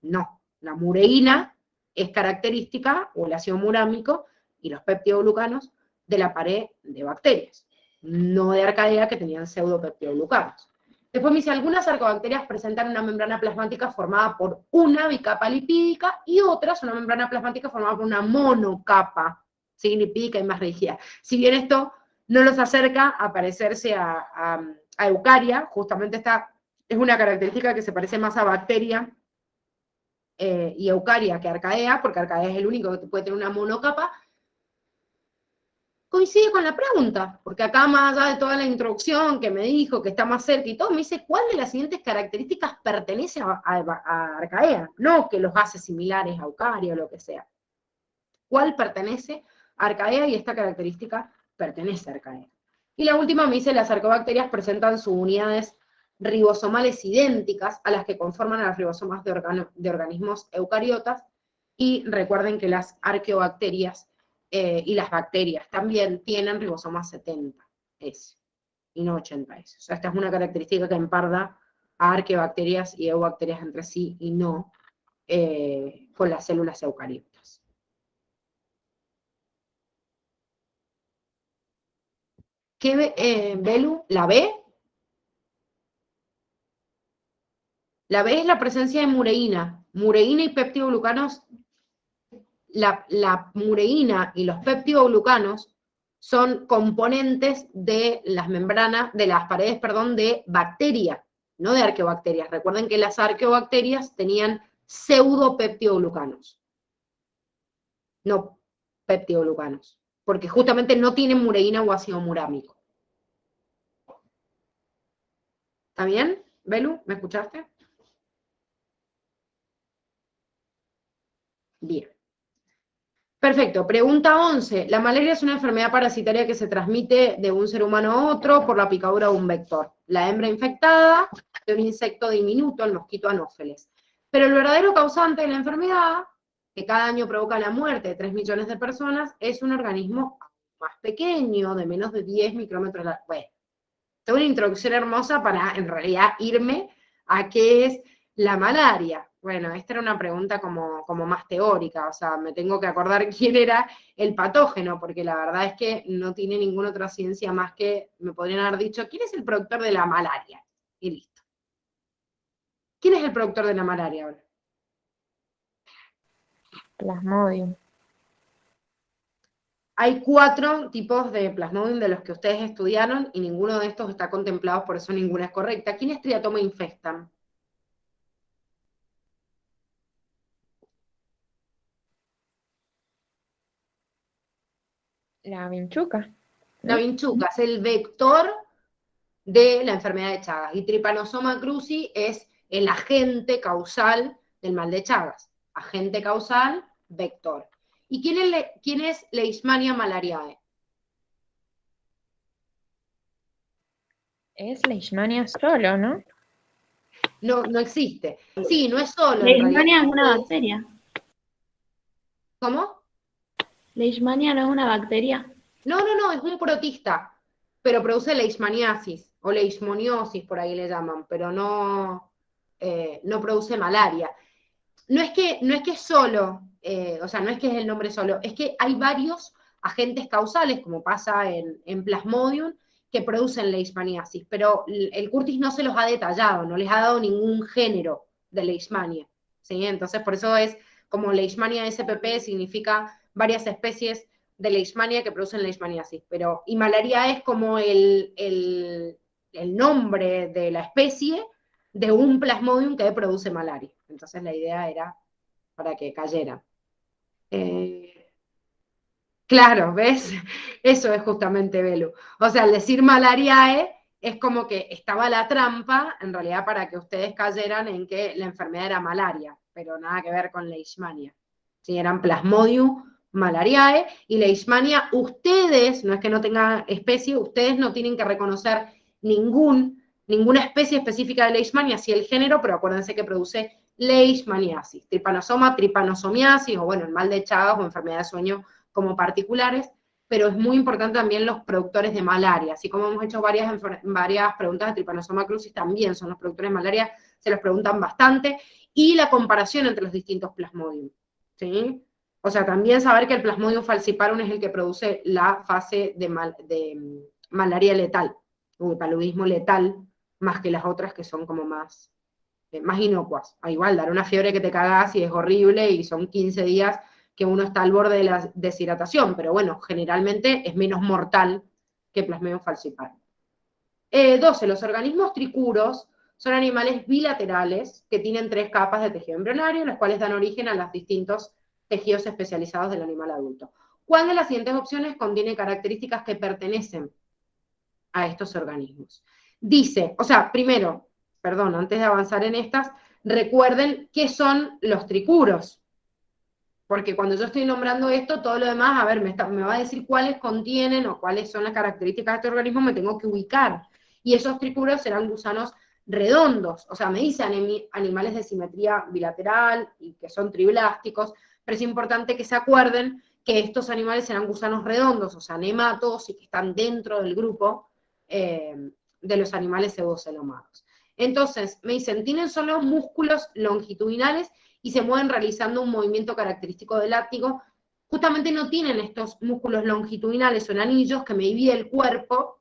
No, la mureína es característica, o el ácido murámico, y los peptidoglucanos de la pared de bacterias, no de Arcaea, que tenían pseudopeptidoglucanos. Después me dice, algunas arqueobacterias presentan una membrana plasmática formada por una bicapa lipídica y otras una membrana plasmática formada por una monocapa, ¿sí? Lipídica y más rígida. Si bien esto no los acerca a parecerse a eucaria, justamente esta es una característica que se parece más a bacteria y eucaria que Arcaea, porque Arcaea es el único que puede tener una monocapa. Coincide con la pregunta, porque acá más allá de toda la introducción que me dijo que está más cerca y todo, me dice cuál de las siguientes características pertenece a Arcaea, no que los hace similares a eucaria o lo que sea. ¿Cuál pertenece a Arcaea y esta característica pertenece a Arcaea? Y la última me dice, las arqueobacterias presentan subunidades ribosomales idénticas a las que conforman a las ribosomas de organismos eucariotas, y recuerden que las arqueobacterias y las bacterias también tienen ribosomas 70S y no 80S. O sea, esta es una característica que emparda a arqueobacterias y eubacterias entre sí y no con las células eucariotas. ¿Qué Belu? ¿La B? La B es la presencia de mureína. Mureína y peptidoglucanos. La mureína y los peptidoglucanos son componentes de las membranas, de las paredes, perdón, de bacteria, no de arqueobacterias. Recuerden que las arqueobacterias tenían pseudopeptidoglucanos, no peptidoglucanos, porque justamente no tienen mureína o ácido murámico. ¿Está bien? Belu, ¿me escuchaste? Bien. Perfecto. Pregunta 11. La malaria es una enfermedad parasitaria que se transmite de un ser humano a otro por la picadura de un vector. La hembra infectada de un insecto diminuto, el mosquito anófeles. Pero el verdadero causante de la enfermedad, que cada año provoca la muerte de 3 millones de personas, es un organismo más pequeño, de menos de 10 micrómetros. Bueno, tengo una introducción hermosa para, en realidad, irme a qué es la malaria. Bueno, esta era una pregunta como más teórica, o sea, me tengo que acordar quién era el patógeno, porque la verdad es que no tiene ninguna otra ciencia más que, me podrían haber dicho, ¿quién es el productor de la malaria? Y listo. ¿Quién es el productor de la malaria ahora?
Plasmodium.
Hay 4 tipos de plasmodium de los que ustedes estudiaron, y ninguno de estos está contemplado, por eso ninguna es correcta. ¿Quién es Triatoma infestam?
La vinchuca.
La vinchuca es el vector de la enfermedad de Chagas, y Trypanosoma cruzi es el agente causal del mal de Chagas. Agente causal, vector. ¿Y quién es Leishmania malariae?
Es Leishmania solo, ¿no?
No existe. Sí, no es solo.
Leishmania es una bacteria.
¿Cómo?
Leishmania no es una bacteria.
No, es un protista, pero produce leishmaniasis o leishmoniosis, por ahí le llaman, pero no produce malaria. No es que solo, o sea, no es que es el nombre solo, es que hay varios agentes causales, como pasa en Plasmodium, que producen leishmaniasis, pero el Curtis no se los ha detallado, no les ha dado ningún género de leishmania, ¿sí? Entonces, por eso es como Leishmania spp, significa varias especies de leishmania que producen leishmaniasis, y malaria es como el nombre de la especie de un Plasmodium que produce malaria. Entonces la idea era para que cayera. Claro, ¿ves? Eso es justamente Belu. O sea, al decir malariae es como que estaba la trampa, en realidad, para que ustedes cayeran en que la enfermedad era malaria, pero nada que ver con leishmania. Sí, eran Plasmodium malariae, y leishmania, ustedes, no es que no tengan especie, ustedes no tienen que reconocer ningún ninguna especie específica de Leishmania, sí el género, pero acuérdense que produce leishmaniasis, tripanosoma, tripanosomiasis, o bueno, el mal de Chagas o enfermedad de sueño como particulares, pero es muy importante también los productores de malaria, así como hemos hecho varias preguntas de Trypanosoma crucis, también son los productores de malaria, se los preguntan bastante, y la comparación entre los distintos plasmodium, ¿sí? O sea, también saber que el Plasmodium falciparum es el que produce la fase de malaria letal, o paludismo letal, más que las otras que son como más inocuas. Igual, dar una fiebre que te cagas y es horrible y son 15 días que uno está al borde de la deshidratación, pero bueno, generalmente es menos mortal que Plasmodium falciparum. 12. Los organismos tricuros son animales bilaterales que tienen 3 capas de tejido embrionario, las cuales dan origen a los distintos tejidos especializados del animal adulto. ¿Cuál de las siguientes opciones contiene características que pertenecen a estos organismos? Dice, o sea, primero, perdón, antes de avanzar en estas, recuerden qué son los tricuros, porque cuando yo estoy nombrando esto, todo lo demás, a ver, me va a decir cuáles contienen o cuáles son las características de este organismo, me tengo que ubicar. Y esos tricuros serán gusanos redondos, o sea, me dicen animales de simetría bilateral y que son triblásticos, pero es importante que se acuerden que estos animales serán gusanos redondos, o sea, nematodos, y que están dentro del grupo de los animales pseudocelomados. Entonces, me dicen, tienen solo músculos longitudinales y se mueven realizando un movimiento característico del látigo. Justamente no tienen estos músculos longitudinales o en anillos que me divide el cuerpo,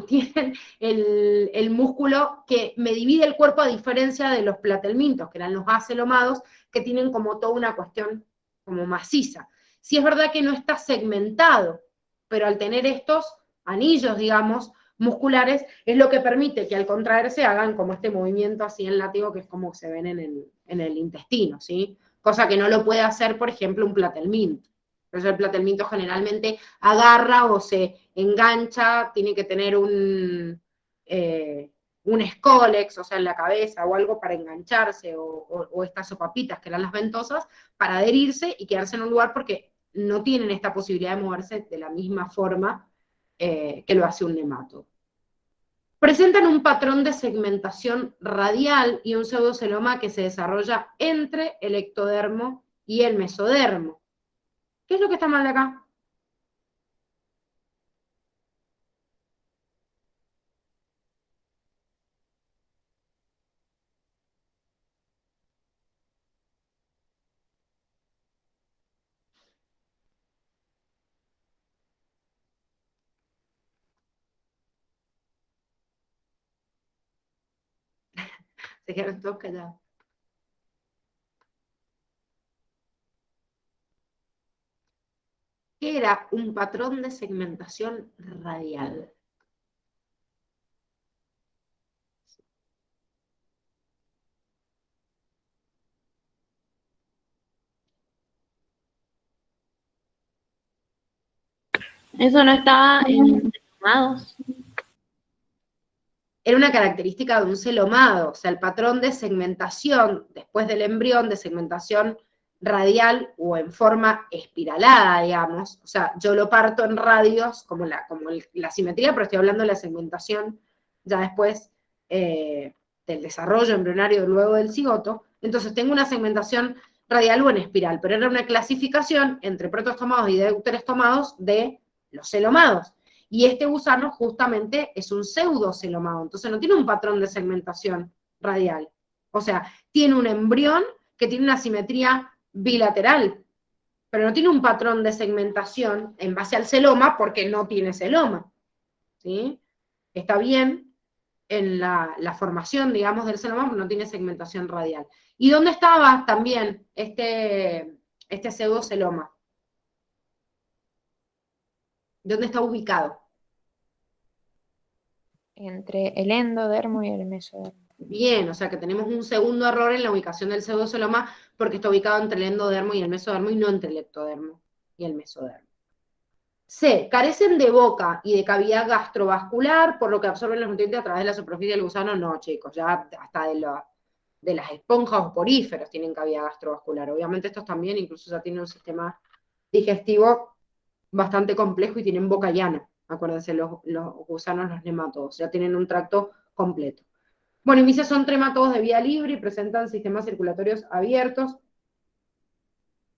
tienen el músculo que me divide el cuerpo a diferencia de los platelmintos, que eran los acelomados, que tienen como toda una cuestión como maciza. Sí es verdad que no está segmentado, pero al tener estos anillos, digamos, musculares, es lo que permite que al contraerse hagan como este movimiento así en látigo, que es como se ven en el intestino, ¿sí? Cosa que no lo puede hacer, por ejemplo, un platelminto. Por eso el platelminto generalmente agarra o se engancha, tiene que tener un escólex, o sea, en la cabeza o algo para engancharse, o estas sopapitas que eran las ventosas, para adherirse y quedarse en un lugar porque no tienen esta posibilidad de moverse de la misma forma que lo hace un nemato. Presentan un patrón de segmentación radial y un pseudoceloma que se desarrolla entre el ectodermo y el mesodermo. ¿Qué es lo que está mal de acá? Se quedaron todos callados. ¿Qué era un patrón de segmentación radial?
Eso no estaba en celomados.
Era una característica de un celomado, o sea, el patrón de segmentación después del embrión, de segmentación radial o en forma espiralada, digamos, o sea, yo lo parto en radios, como la simetría, pero estoy hablando de la segmentación ya después del desarrollo embrionario luego del cigoto. Entonces tengo una segmentación radial o en espiral, pero era una clasificación entre protostomados y deuterostomados de los celomados. Y este gusano justamente es un pseudocelomado, entonces no tiene un patrón de segmentación radial. O sea, tiene un embrión que tiene una simetría bilateral, pero no tiene un patrón de segmentación en base al celoma porque no tiene celoma. ¿Sí? Está bien en la formación, digamos, del celoma, pero no tiene segmentación radial. ¿Y dónde estaba también este pseudoceloma? ¿Dónde está ubicado?
Entre el endodermo y el mesodermo.
Bien, o sea que tenemos un segundo error en la ubicación del pseudoceloma porque está ubicado entre el endodermo y el mesodermo y no entre el ectodermo y el mesodermo. C. Carecen de boca y de cavidad gastrovascular, por lo que absorben los nutrientes a través de la superficie del gusano. No, chicos, ya hasta de las esponjas o poríferos tienen cavidad gastrovascular. Obviamente estos también incluso ya tienen un sistema digestivo bastante complejo y tienen boca llana. Acuérdense, los gusanos, los nematodos, ya tienen un tracto completo. Bueno, índices son trematodos de vía libre y presentan sistemas circulatorios abiertos.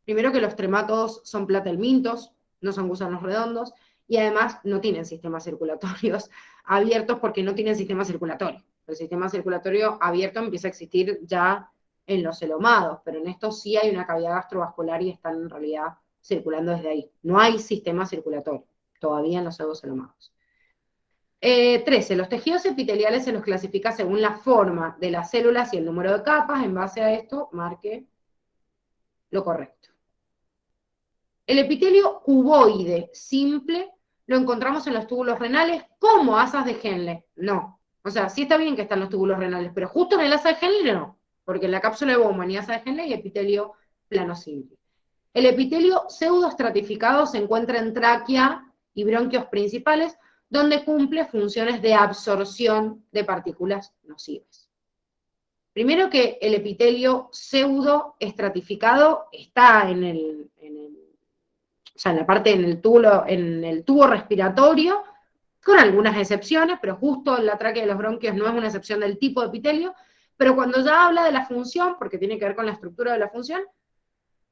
Primero que los trematodos son platelmintos, no son gusanos redondos, y además no tienen sistemas circulatorios abiertos porque no tienen sistema circulatorio. El sistema circulatorio abierto empieza a existir ya en los celomados, pero en estos sí hay una cavidad gastrovascular y están en realidad circulando desde ahí. No hay sistema circulatorio todavía en los pseudocelomados. 13. Los tejidos epiteliales se los clasifica según la forma de las células y el número de capas. En base a esto, marque lo correcto. El epitelio cuboide simple lo encontramos en los túbulos renales como asas de Henle. No. O sea, sí está bien que están los túbulos renales, pero justo en el asa de Henle no, porque en la cápsula de Bowman y asa de Henle hay epitelio plano simple. El epitelio pseudoestratificado se encuentra en tráquea y bronquios principales, donde cumple funciones de absorción de partículas nocivas. Primero que el epitelio pseudoestratificado está en la parte, en el tubo respiratorio, con algunas excepciones, pero justo en la tráquea de los bronquios no es una excepción del tipo de epitelio, pero cuando ya habla de la función, porque tiene que ver con la estructura de la función,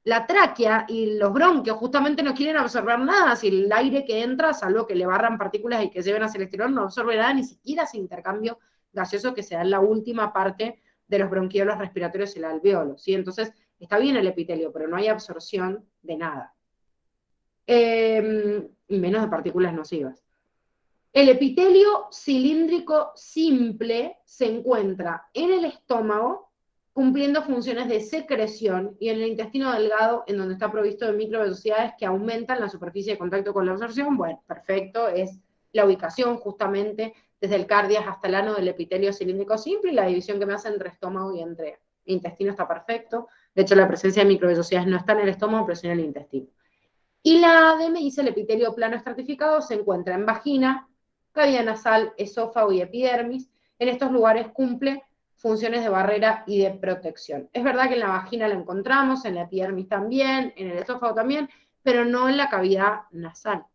la tráquea y los bronquios justamente no quieren absorber nada. Si el aire que entra, salvo que le barran partículas y que lleven hacia el exterior, no absorbe nada, ni siquiera ese intercambio gaseoso que se da en la última parte de los bronquiolos respiratorios y el alveolo, ¿sí? Entonces, está bien el epitelio, pero no hay absorción de nada. Y menos de partículas nocivas. El epitelio cilíndrico simple se encuentra en el estómago, cumpliendo funciones de secreción, y en el intestino delgado, en donde está provisto de microvellosidades que aumentan la superficie de contacto con la absorción. Bueno, perfecto, es la ubicación justamente desde el cardias hasta el ano del epitelio cilíndrico simple, y la división que me hace entre estómago y entre intestino está perfecto. De hecho, la presencia de microvellosidades no está en el estómago, pero sí en el intestino. Y la AD me dice el epitelio plano estratificado se encuentra en vagina, cavidad nasal, esófago y epidermis. En estos lugares cumple funciones de barrera y de protección. Es verdad que en la vagina la encontramos, en la epidermis también, en el esófago también, pero no en la cavidad nasal.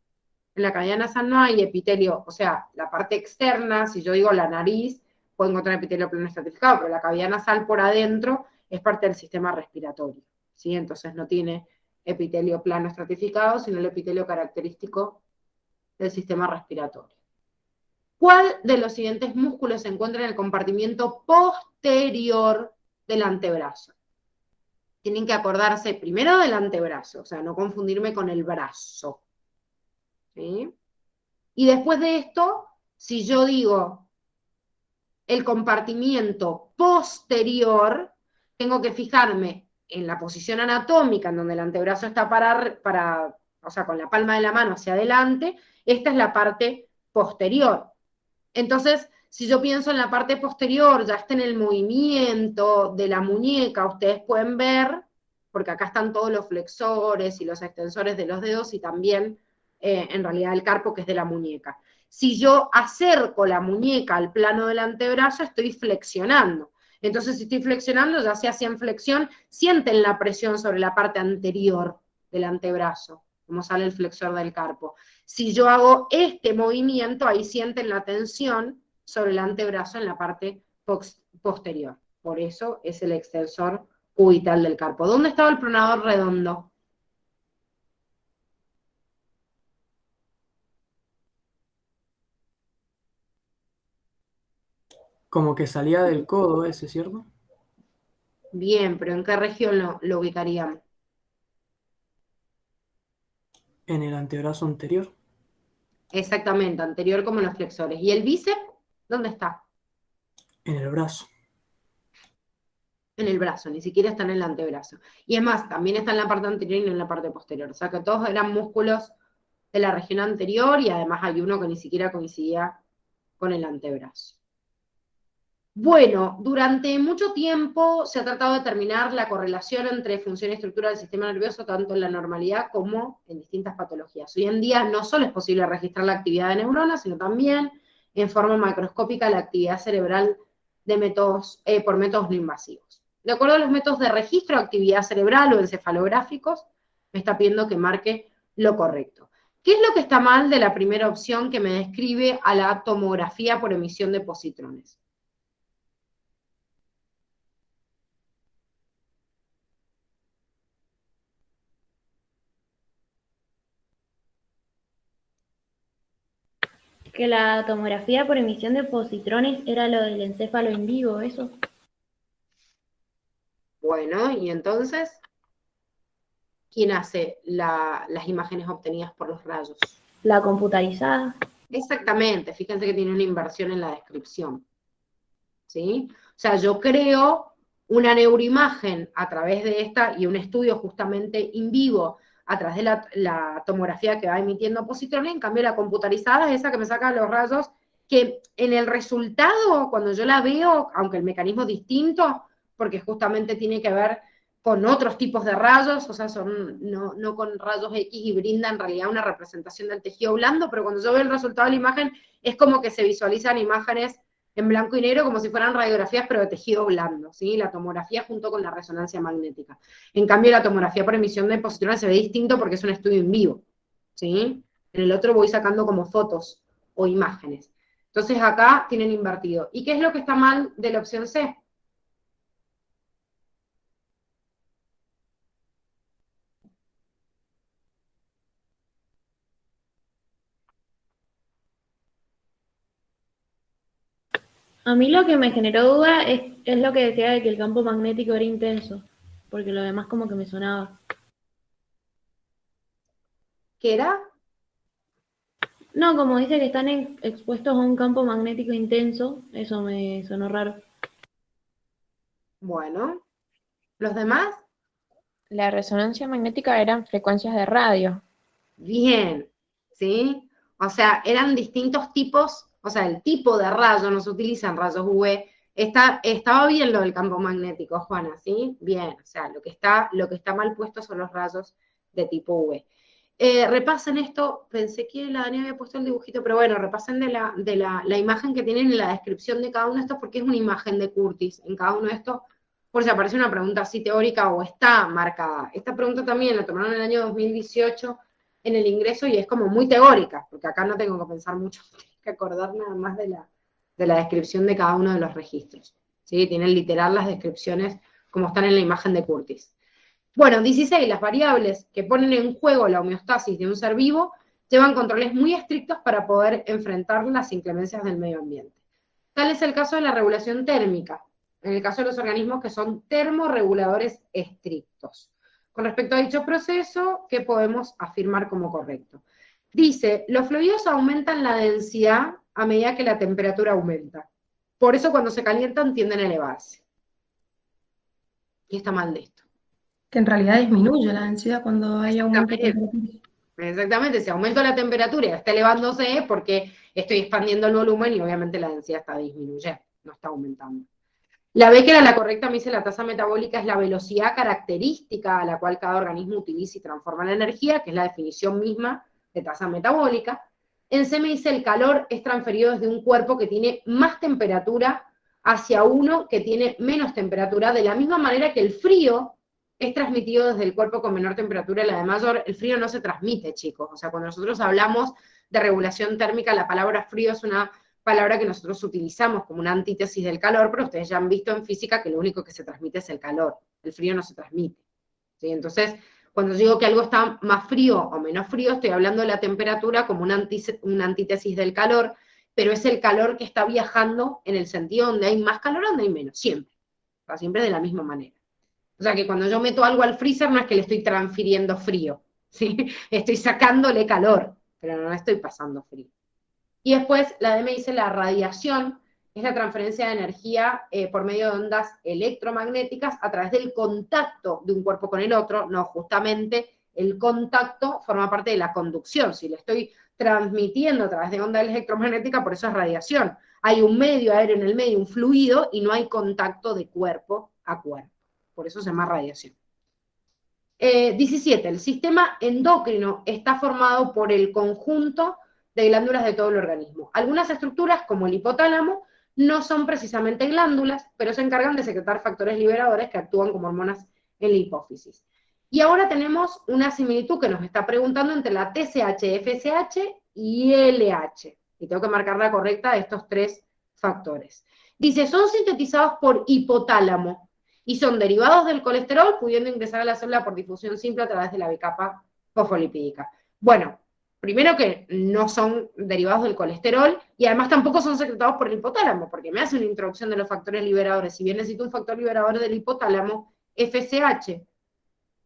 En la cavidad nasal no hay epitelio, o sea, la parte externa, si yo digo la nariz, puedo encontrar epitelio plano estratificado, pero la cavidad nasal por adentro es parte del sistema respiratorio, ¿sí? Entonces no tiene epitelio plano estratificado, sino el epitelio característico del sistema respiratorio. ¿Cuál de los siguientes músculos se encuentra en el compartimiento posterior del antebrazo? Tienen que acordarse primero del antebrazo, o sea, no confundirme con el brazo, ¿sí? Y después de esto, si yo digo el compartimiento posterior, tengo que fijarme en la posición anatómica, en donde el antebrazo está o sea, con la palma de la mano hacia adelante. Esta es la parte posterior. Entonces, si yo pienso en la parte posterior, ya está en el movimiento de la muñeca, ustedes pueden ver, porque acá están todos los flexores y los extensores de los dedos, y también, en realidad, el carpo, que es de la muñeca. Si yo acerco la muñeca al plano del antebrazo, estoy flexionando. Entonces, si estoy flexionando, ya sea así en flexión, sienten la presión sobre la parte anterior del antebrazo, como sale el flexor del carpo. Si yo hago este movimiento, ahí sienten la tensión sobre el antebrazo en la parte posterior. Por eso es el extensor cubital del carpo. ¿Dónde estaba el pronador redondo?
Como que salía del codo ese, ¿cierto?
Bien, pero ¿en qué región lo ubicaríamos?
En el antebrazo anterior.
Exactamente, anterior como los flexores. ¿Y el bíceps? ¿Dónde está?
En el brazo.
En el brazo, ni siquiera está en el antebrazo. Y es más, también está en la parte anterior y no en la parte posterior. O sea que todos eran músculos de la región anterior, y además hay uno que ni siquiera coincidía con el antebrazo. Bueno, durante mucho tiempo se ha tratado de determinar la correlación entre función y estructura del sistema nervioso, tanto en la normalidad como en distintas patologías. Hoy en día no solo es posible registrar la actividad de neuronas, sino también en forma macroscópica la actividad cerebral por métodos no invasivos. De acuerdo a los métodos de registro de actividad cerebral o encefalográficos, me está pidiendo que marque lo correcto. ¿Qué es lo que está mal de la primera opción que me describe a la tomografía por emisión de positrones?
Que la tomografía por emisión de positrones era lo del encéfalo in vivo, eso.
Bueno, y entonces, ¿quién hace las imágenes obtenidas por los rayos?
La computarizada.
Exactamente, fíjense que tiene una inversión en la descripción, ¿sí? O sea, yo creo una neuroimagen a través de esta, y un estudio justamente in vivo, a través de la tomografía que va emitiendo positrones, en cambio la computarizada es esa que me saca los rayos, que en el resultado, cuando yo la veo, aunque el mecanismo es distinto, porque justamente tiene que ver con otros tipos de rayos, o sea, no con rayos X, y brinda en realidad una representación del tejido blando, pero cuando yo veo el resultado de la imagen, es como que se visualizan imágenes en blanco y negro como si fueran radiografías, pero de tejido blando, ¿sí? La tomografía junto con la resonancia magnética. En cambio, la tomografía por emisión de positrones se ve distinto porque es un estudio en vivo, ¿sí? En el otro voy sacando como fotos o imágenes. Entonces acá tienen invertido. ¿Y qué es lo que está mal de la opción C?
A mí lo que me generó duda es lo que decía de que el campo magnético era intenso, porque lo demás como que me sonaba.
¿Qué era?
No, como dice que están expuestos a un campo magnético intenso, eso me sonó raro.
Bueno, ¿los demás?
La resonancia magnética eran frecuencias de radio.
Bien, ¿sí? O sea, eran distintos tipos, o sea, el tipo de rayo, no se utilizan rayos UV. Estaba bien lo del campo magnético, Juana, ¿sí? Bien, o sea, lo que está mal puesto son los rayos de tipo UV. Repasen esto, pensé que la Dani había puesto el dibujito, pero bueno, repasen la imagen que tienen en la descripción de cada uno de estos, porque es una imagen de Curtis en cada uno de estos, por si aparece una pregunta así teórica o está marcada. Esta pregunta también la tomaron en el año 2018 en el ingreso y es como muy teórica, porque acá no tengo que pensar mucho, tengo que acordar nada más de la descripción de cada uno de los registros, ¿sí? Tienen literal las descripciones como están en la imagen de Curtis. Bueno, 16, las variables que ponen en juego la homeostasis de un ser vivo llevan controles muy estrictos para poder enfrentar las inclemencias del medio ambiente. Tal es el caso de la regulación térmica, en el caso de los organismos que son termorreguladores estrictos. Con respecto a dicho proceso, ¿qué podemos afirmar como correcto? Dice, los fluidos aumentan la densidad a medida que la temperatura aumenta. Por eso cuando se calientan tienden a elevarse. ¿Qué está mal de esto?
Que en realidad disminuye la densidad cuando hay aumento de temperatura.
Exactamente, si aumento la temperatura y está elevándose es porque estoy expandiendo el volumen y obviamente la densidad está disminuyendo, no está aumentando. La B, que era la correcta, me dice la tasa metabólica es la velocidad característica a la cual cada organismo utiliza y transforma la energía, que es la definición misma de tasa metabólica. En C me dice el calor es transferido desde un cuerpo que tiene más temperatura hacia uno que tiene menos temperatura, de la misma manera que el frío es transmitido desde el cuerpo con menor temperatura a la de mayor. El frío no se transmite, chicos. O sea, cuando nosotros hablamos de regulación térmica, la palabra frío es una palabra que nosotros utilizamos como una antítesis del calor, pero ustedes ya han visto en física que lo único que se transmite es el calor. El frío no se transmite, ¿sí? Entonces, cuando digo que algo está más frío o menos frío, estoy hablando de la temperatura como una antítesis del calor, pero es el calor que está viajando en el sentido donde hay más calor o donde hay menos, siempre. O sea, siempre de la misma manera. O sea, que cuando yo meto algo al freezer no es que le estoy transfiriendo frío, ¿sí? Estoy sacándole calor, pero no estoy pasando frío. Y después la D me dice la radiación, es la transferencia de energía por medio de ondas electromagnéticas a través del contacto de un cuerpo con el otro. No, justamente el contacto forma parte de la conducción. Si le estoy transmitiendo a través de ondas electromagnéticas, por eso es radiación. Hay un medio aéreo en el medio, un fluido, y no hay contacto de cuerpo a cuerpo. Por eso se llama radiación. 17. El sistema endocrino está formado por el conjunto de glándulas de todo el organismo. Algunas estructuras, como el hipotálamo, no son precisamente glándulas, pero se encargan de secretar factores liberadores que actúan como hormonas en la hipófisis. Y ahora tenemos una similitud que nos está preguntando entre la TSH, FSH y LH. Y tengo que marcar la correcta de estos tres factores. Dice, son sintetizados por hipotálamo y son derivados del colesterol, pudiendo ingresar a la célula por difusión simple a través de la bicapa fosfolipídica. Bueno, primero que no son derivados del colesterol y además tampoco son secretados por el hipotálamo, porque me hace una introducción de los factores liberadores. Si bien necesito un factor liberador del hipotálamo, FSH,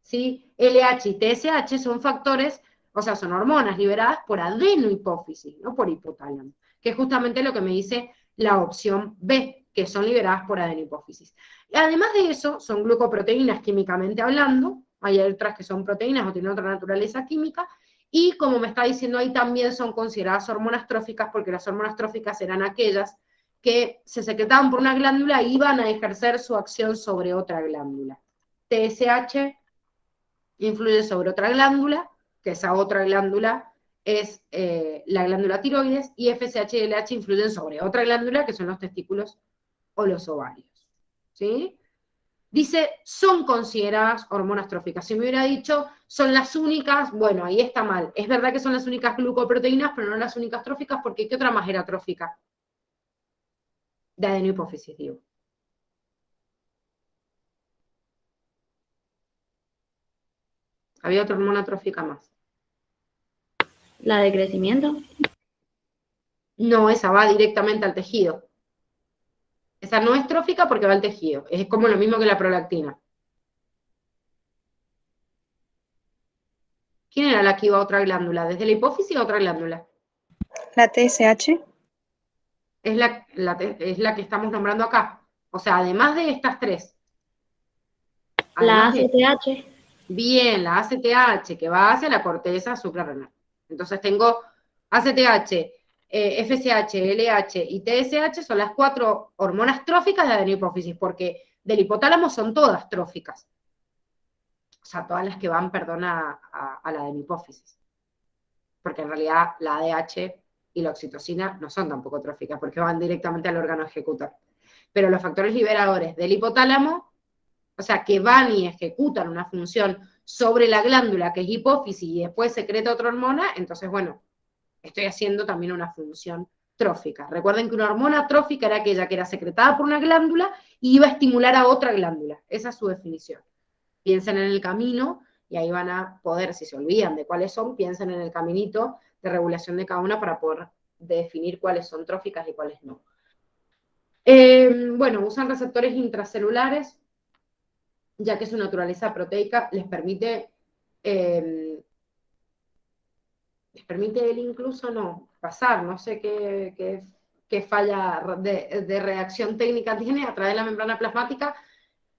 ¿sí? LH y TSH son factores, o sea, son hormonas liberadas por adenohipófisis, no por hipotálamo, que es justamente lo que me dice la opción B, que son liberadas por adenohipófisis. Además de eso, son glucoproteínas químicamente hablando, hay otras que son proteínas o tienen otra naturaleza química, y como me está diciendo ahí, también son consideradas hormonas tróficas, porque las hormonas tróficas eran aquellas que se secretaban por una glándula y iban a ejercer su acción sobre otra glándula. TSH influye sobre otra glándula, que esa otra glándula es la glándula tiroides, y FSH y LH influyen sobre otra glándula, que son los testículos o los ovarios. ¿Sí? Dice, son consideradas hormonas tróficas. Si me hubiera dicho, son las únicas, bueno, ahí está mal. Es verdad que son las únicas glucoproteínas, pero no las únicas tróficas, porque ¿qué otra más era trófica? De adenohipófisis, digo. Había otra hormona trófica más.
La de crecimiento.
No, esa va directamente al tejido. Esa no es trófica porque va al tejido. Es como lo mismo que la prolactina. ¿Quién era la que iba a otra glándula? ¿Desde la hipófisis a otra glándula?
La TSH.
Es la que estamos nombrando acá. O sea, además de estas tres.
La
Además de-
ACTH.
Bien, la ACTH, que va hacia la corteza suprarrenal. Entonces tengo ACTH, FSH, LH y TSH son las 4 hormonas tróficas de adenohipófisis, porque del hipotálamo son todas tróficas. O sea, todas las que van, perdón, a la adenohipófisis. Porque en realidad la ADH y la oxitocina no son tampoco tróficas, porque van directamente al órgano ejecutor. Pero los factores liberadores del hipotálamo, o sea, que van y ejecutan una función sobre la glándula, que es hipófisis, y después secreta otra hormona, entonces, bueno, estoy haciendo también una función trófica. Recuerden que una hormona trófica era aquella que era secretada por una glándula y iba a estimular a otra glándula. Esa es su definición. Piensen en el camino, y ahí van a poder, si se olvidan de cuáles son, piensen en el caminito de regulación de cada una para poder definir cuáles son tróficas y cuáles no. Bueno, usan receptores intracelulares, ya que su naturaleza proteica les permite él incluso no pasar, no sé qué falla de reacción técnica tiene a través de la membrana plasmática.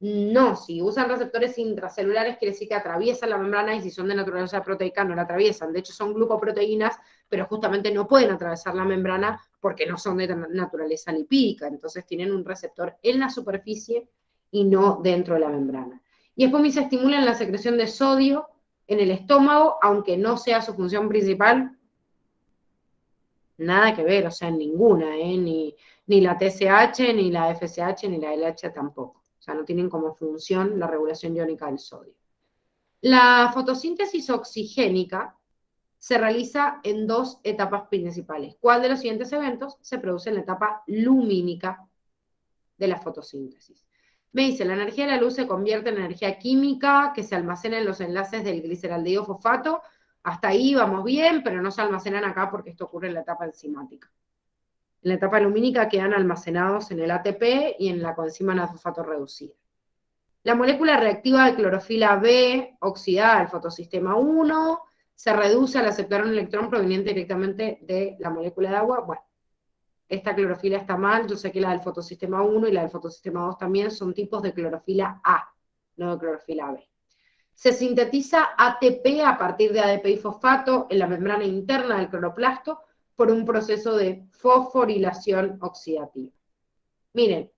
No, si usan receptores intracelulares quiere decir que atraviesan la membrana, y si son de naturaleza proteica no la atraviesan. De hecho son glucoproteínas, pero justamente no pueden atravesar la membrana porque no son de naturaleza lipídica, entonces tienen un receptor en la superficie y no dentro de la membrana. Y después me se estimulan la secreción de sodio en el estómago, aunque no sea su función principal. Nada que ver, o sea, ninguna, ni la TSH, ni la FSH, ni la LH tampoco. O sea, no tienen como función la regulación iónica del sodio. La fotosíntesis oxigénica se realiza en 2 etapas principales. ¿Cuál de los siguientes eventos se produce en la etapa lumínica de la fotosíntesis? Me dice, la energía de la luz se convierte en energía química que se almacena en los enlaces del gliceraldehído fosfato. Hasta ahí vamos bien, pero no se almacenan acá porque esto ocurre en la etapa enzimática. En la etapa lumínica quedan almacenados en el ATP y en la coenzima N-fosfato reducida. La molécula reactiva de clorofila B, oxidada al fotosistema 1, se reduce al aceptar un electrón proveniente directamente de la molécula de agua. Bueno, esta clorofila está mal, yo sé que la del fotosistema 1 y la del fotosistema 2 también son tipos de clorofila A, no de clorofila B. Se sintetiza ATP a partir de ADP y fosfato en la membrana interna del cloroplasto por un proceso de fosforilación oxidativa. Miren,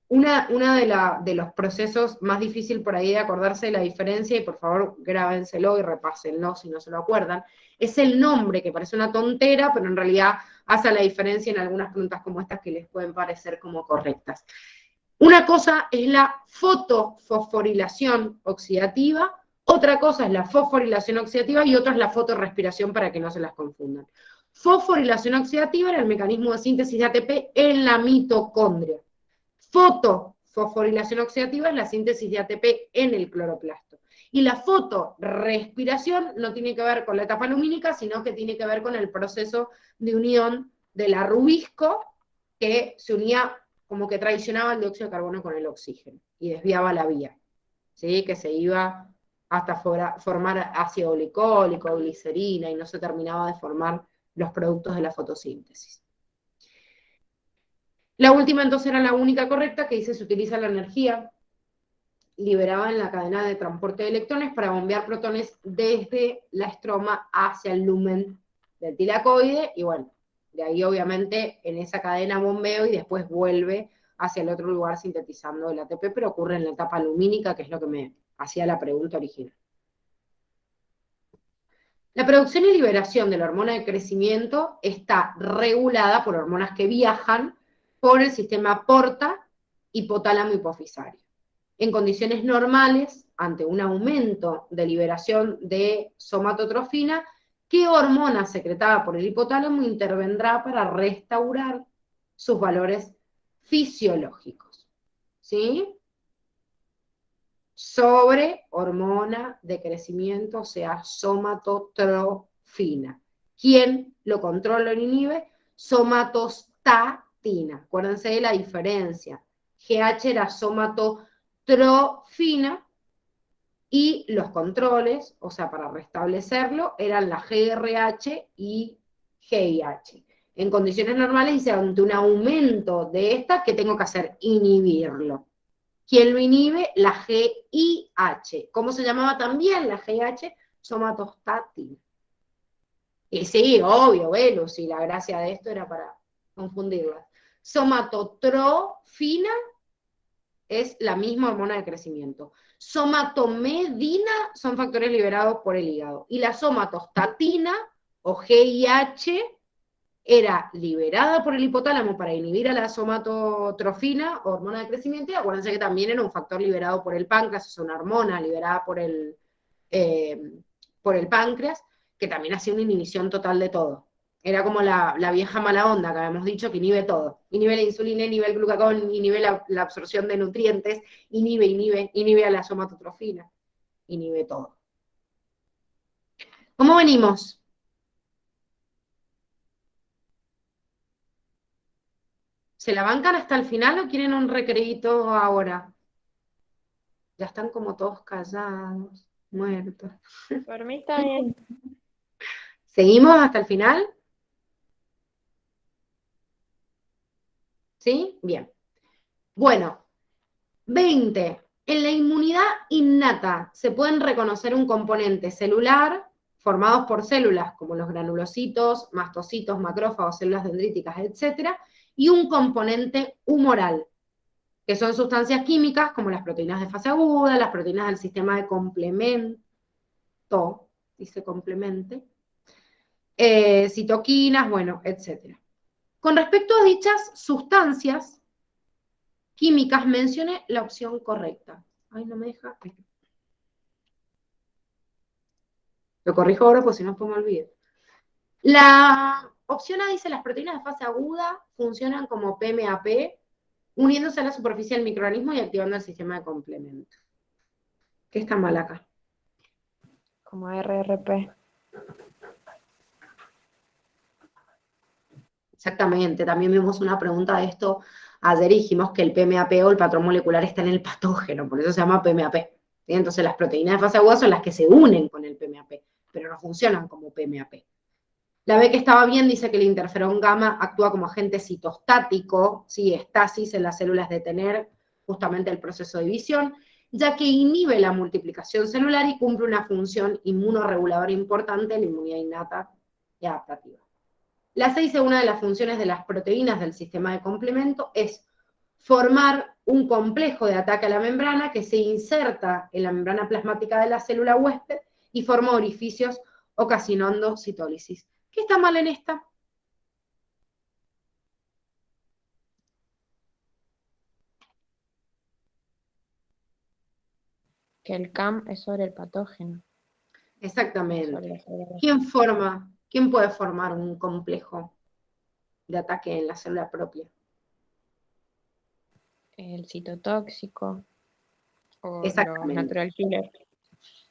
una de los procesos más difícil por ahí de acordarse de la diferencia, y por favor grábenselo y repásenlo si no se lo acuerdan, es el nombre, que parece una tontera, pero en realidad hace la diferencia en algunas preguntas como estas que les pueden parecer como correctas. Una cosa es la fotofosforilación oxidativa, otra cosa es la fosforilación oxidativa y otra es la fotorrespiración para que no se las confundan. Fosforilación oxidativa era el mecanismo de síntesis de ATP en la mitocondria. Fotofosforilación oxidativa es la síntesis de ATP en el cloroplasto. Y la fotorrespiración no tiene que ver con la etapa lumínica, sino que tiene que ver con el proceso de unión de la rubisco, que se unía, como que traicionaba el dióxido de carbono con el oxígeno, y desviaba la vía, ¿sí? Que se iba hasta formar ácido glicólico, glicerina, y no se terminaba de formar los productos de la fotosíntesis. La última entonces era la única correcta, que dice se utiliza la energía liberada en la cadena de transporte de electrones para bombear protones desde la estroma hacia el lumen del tilacoide, y bueno, de ahí obviamente en esa cadena bombeo y después vuelve hacia el otro lugar sintetizando el ATP, pero ocurre en la etapa lumínica, que es lo que me hacía la pregunta original. La producción y liberación de la hormona de crecimiento está regulada por hormonas que viajan por el sistema porta, hipotálamo hipofisario. En condiciones normales, ante un aumento de liberación de somatotrofina, ¿qué hormona secretada por el hipotálamo intervendrá para restaurar sus valores fisiológicos? ¿Sí? Sobre hormona de crecimiento, o sea, somatotrofina. ¿Quién lo controla o inhibe? Somatostatina. Acuérdense de la diferencia. GH era somatotrofina y los controles, o sea, para restablecerlo, eran la GRH y GIH. En condiciones normales, dice, ante un aumento de esta, ¿qué tengo que hacer? Inhibirlo. ¿Quién lo inhibe? La GIH. ¿Cómo se llamaba también la GIH? Somatostatina. Y sí, obvio, Velus, y la gracia de esto era para confundirlas. Somatotrofina es la misma hormona de crecimiento. Somatomedina son factores liberados por el hígado. Y la somatostatina, o GIH, era liberada por el hipotálamo para inhibir a la somatotrofina, hormona de crecimiento, y acuérdense que también era un factor liberado por el páncreas, es una hormona liberada por el páncreas, que también hacía una inhibición total de todo. Era como la vieja mala onda que habíamos dicho, que inhibe todo. Inhibe la insulina, inhibe el glucagón, inhibe la absorción de nutrientes, inhibe a la somatotrofina, inhibe todo. ¿Cómo venimos? ¿Se la bancan hasta el final o quieren un recreíto ahora? Ya están como todos callados, muertos.
Por mí está bien.
¿Seguimos hasta el final? ¿Sí? Bien. Bueno, 20. En la inmunidad innata se pueden reconocer un componente celular formados por células como los granulocitos, mastocitos, macrófagos, células dendríticas, etc., y un componente humoral, que son sustancias químicas como las proteínas de fase aguda, las proteínas del sistema de complemento, dice complemente, citoquinas, bueno, etc. Con respecto a dichas sustancias químicas, mencione la opción correcta. Ay, no me deja. Lo corrijo ahora, pues si no, después me olvido. La opción A dice: las proteínas de fase aguda funcionan como PMAP, uniéndose a la superficie del microorganismo y activando el sistema de complemento. ¿Qué está mal acá?
Como RRP.
Exactamente, también vimos una pregunta de esto ayer y dijimos que el PMAP o el patrón molecular está en el patógeno, por eso se llama PMAP. ¿Sí? Entonces las proteínas de fase aguda son las que se unen con el PMAP, pero no funcionan como PMAP. La B, que estaba bien, dice que el interferón gamma actúa como agente citostático, ¿sí? Estasis en las células, detener justamente el proceso de división, ya que inhibe la multiplicación celular y cumple una función inmunorreguladora importante en la inmunidad innata y adaptativa. La C dice: una de las funciones de las proteínas del sistema de complemento es formar un complejo de ataque a la membrana que se inserta en la membrana plasmática de la célula huésped y forma orificios ocasionando citólisis. ¿Qué está mal en esta?
Que el CAM es sobre el patógeno.
Exactamente.
Sobre la célula.
¿Quién puede formar un complejo de ataque en la célula propia?
El citotóxico o los
Exactamente.
natural killer.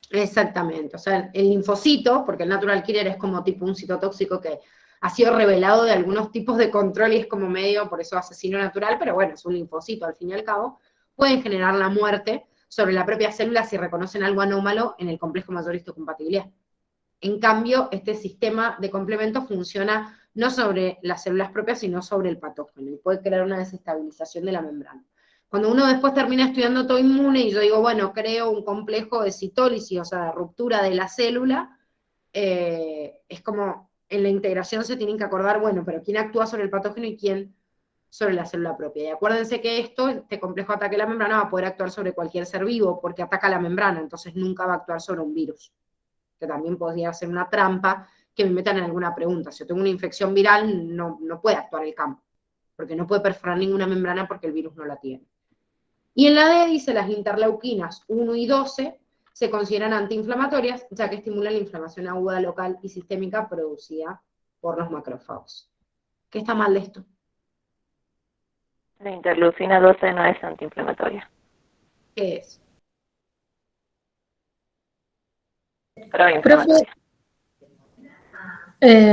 Exactamente, o sea, el linfocito, porque el natural killer es como tipo un citotóxico que ha sido revelado de algunos tipos de control y es como medio, por eso asesino natural, pero bueno, es un linfocito al fin y al cabo, pueden generar la muerte sobre la propia célula si reconocen algo anómalo en el complejo mayor histocompatibilidad. En cambio, este sistema de complemento funciona no sobre las células propias, sino sobre el patógeno, y puede crear una desestabilización de la membrana. Cuando uno después termina estudiando autoinmune, y yo digo, bueno, creo un complejo de citólisis, o sea, de ruptura de la célula, es como, en la integración se tienen que acordar, bueno, pero quién actúa sobre el patógeno y quién sobre la célula propia. Y acuérdense que este complejo de ataque a la membrana va a poder actuar sobre cualquier ser vivo, porque ataca la membrana, entonces nunca va a actuar sobre un virus, que también podría ser una trampa que me metan en alguna pregunta. Si yo tengo una infección viral, no puede actuar el campo, porque no puede perforar ninguna membrana porque el virus no la tiene. Y en la D dice, las interleuquinas 1 y 12 se consideran antiinflamatorias, ya que estimulan la inflamación aguda local y sistémica producida por los macrófagos. ¿Qué está mal de esto?
La interleucina 12 no es antiinflamatoria.
¿Qué es?
Proinflamatoria.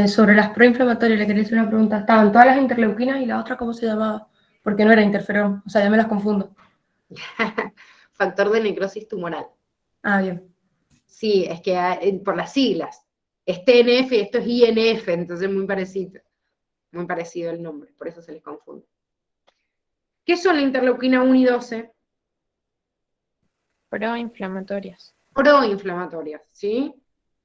Sobre las proinflamatorias, le quería hacer una pregunta. Estaban todas las interleuquinas y la otra, ¿cómo se llamaba? Porque no era interferón, o sea, ya me las confundo.
Factor de necrosis tumoral.
Ah, bien.
Sí, es que por las siglas. Es TNF y esto es INF, entonces muy parecido el nombre, por eso se les confunde. ¿Qué son la interleuquina 1 y 12?
Proinflamatorias.
Proinflamatorias, ¿sí?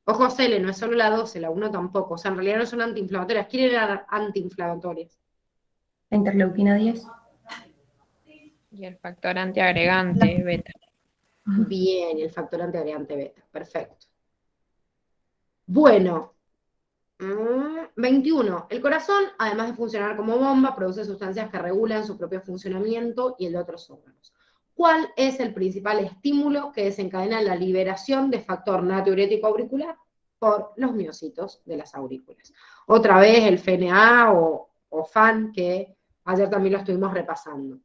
Ojo, Cele, no es solo la 12, la 1 tampoco, o sea, en realidad no son antiinflamatorias. ¿Quiénes eran antiinflamatorias?
La interleuquina 10.
Y el factor antiagregante beta.
Bien, y el factor antiagregante beta, perfecto. Bueno, 21. El corazón, además de funcionar como bomba, produce sustancias que regulan su propio funcionamiento y el de otros órganos. ¿Cuál es el principal estímulo que desencadena la liberación de factor natriurético auricular por los miocitos de las aurículas? Otra vez el FNA o FAN, que ayer también lo estuvimos repasando.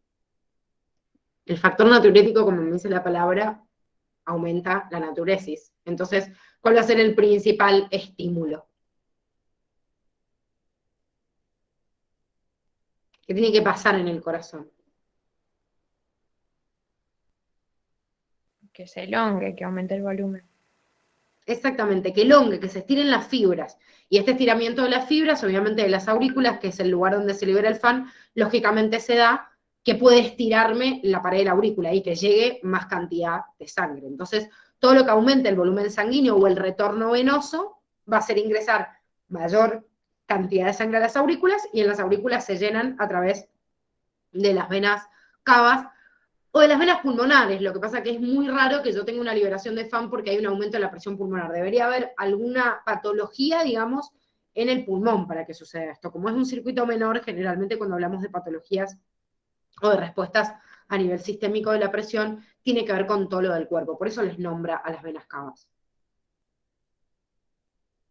El factor natriurético, como me dice la palabra, aumenta la natriuresis. Entonces, ¿cuál va a ser el principal estímulo? ¿Qué tiene que pasar en el corazón?
Que se elongue, que aumente el volumen.
Exactamente, que elongue, que se estiren las fibras. Y este estiramiento de las fibras, obviamente de las aurículas, que es el lugar donde se libera el fan, lógicamente se da que puede estirarme la pared de la aurícula y que llegue más cantidad de sangre. Entonces, todo lo que aumente el volumen sanguíneo o el retorno venoso va a hacer ingresar mayor cantidad de sangre a las aurículas, y en las aurículas se llenan a través de las venas cavas o de las venas pulmonares. Lo que pasa que es muy raro que yo tenga una liberación de FAN porque hay un aumento de la presión pulmonar. Debería haber alguna patología, digamos, en el pulmón para que suceda esto. Como es un circuito menor, generalmente cuando hablamos de patologías o de respuestas a nivel sistémico de la presión, tiene que ver con todo lo del cuerpo. Por eso les nombra a las venas cavas.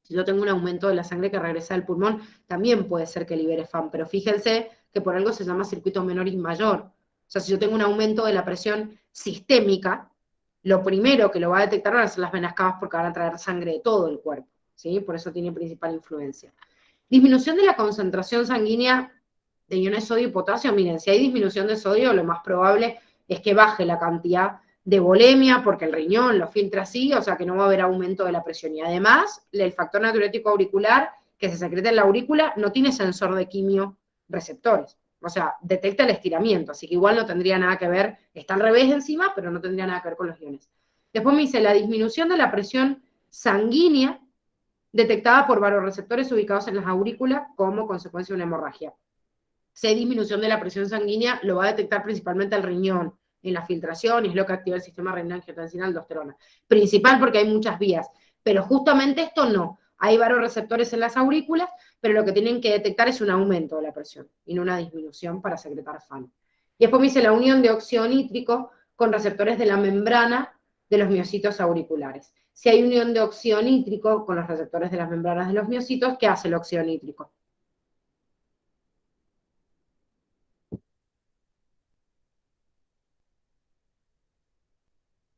Si yo tengo un aumento de la sangre que regresa del pulmón, también puede ser que libere FAN, pero fíjense que por algo se llama circuito menor y mayor. O sea, si yo tengo un aumento de la presión sistémica, lo primero que lo va a detectar van a ser las venas cavas porque van a traer sangre de todo el cuerpo, ¿sí? Por eso tiene principal influencia. Disminución de la concentración sanguínea de iones de sodio y potasio. Miren, si hay disminución de sodio, lo más probable es que baje la cantidad de volemia, porque el riñón lo filtra así, o sea que no va a haber aumento de la presión. Y además, el factor natriurético auricular que se secreta en la aurícula no tiene sensor de quimioreceptores. O sea, detecta el estiramiento, así que igual no tendría nada que ver, está al revés encima, pero no tendría nada que ver con los iones. Después me dice la disminución de la presión sanguínea detectada por varoreceptores ubicados en las aurículas como consecuencia de una hemorragia. Si hay disminución de la presión sanguínea, lo va a detectar principalmente el riñón en la filtración, y es lo que activa el sistema renina-angiotensina-aldosterona. Principal porque hay muchas vías, pero justamente esto no. Hay varoreceptores en las aurículas, pero lo que tienen que detectar es un aumento de la presión y no una disminución para secretar FAN. Y después me dice la unión de óxido nítrico con receptores de la membrana de los miocitos auriculares. Si hay unión de óxido nítrico con los receptores de las membranas de los miocitos, ¿qué hace el óxido nítrico?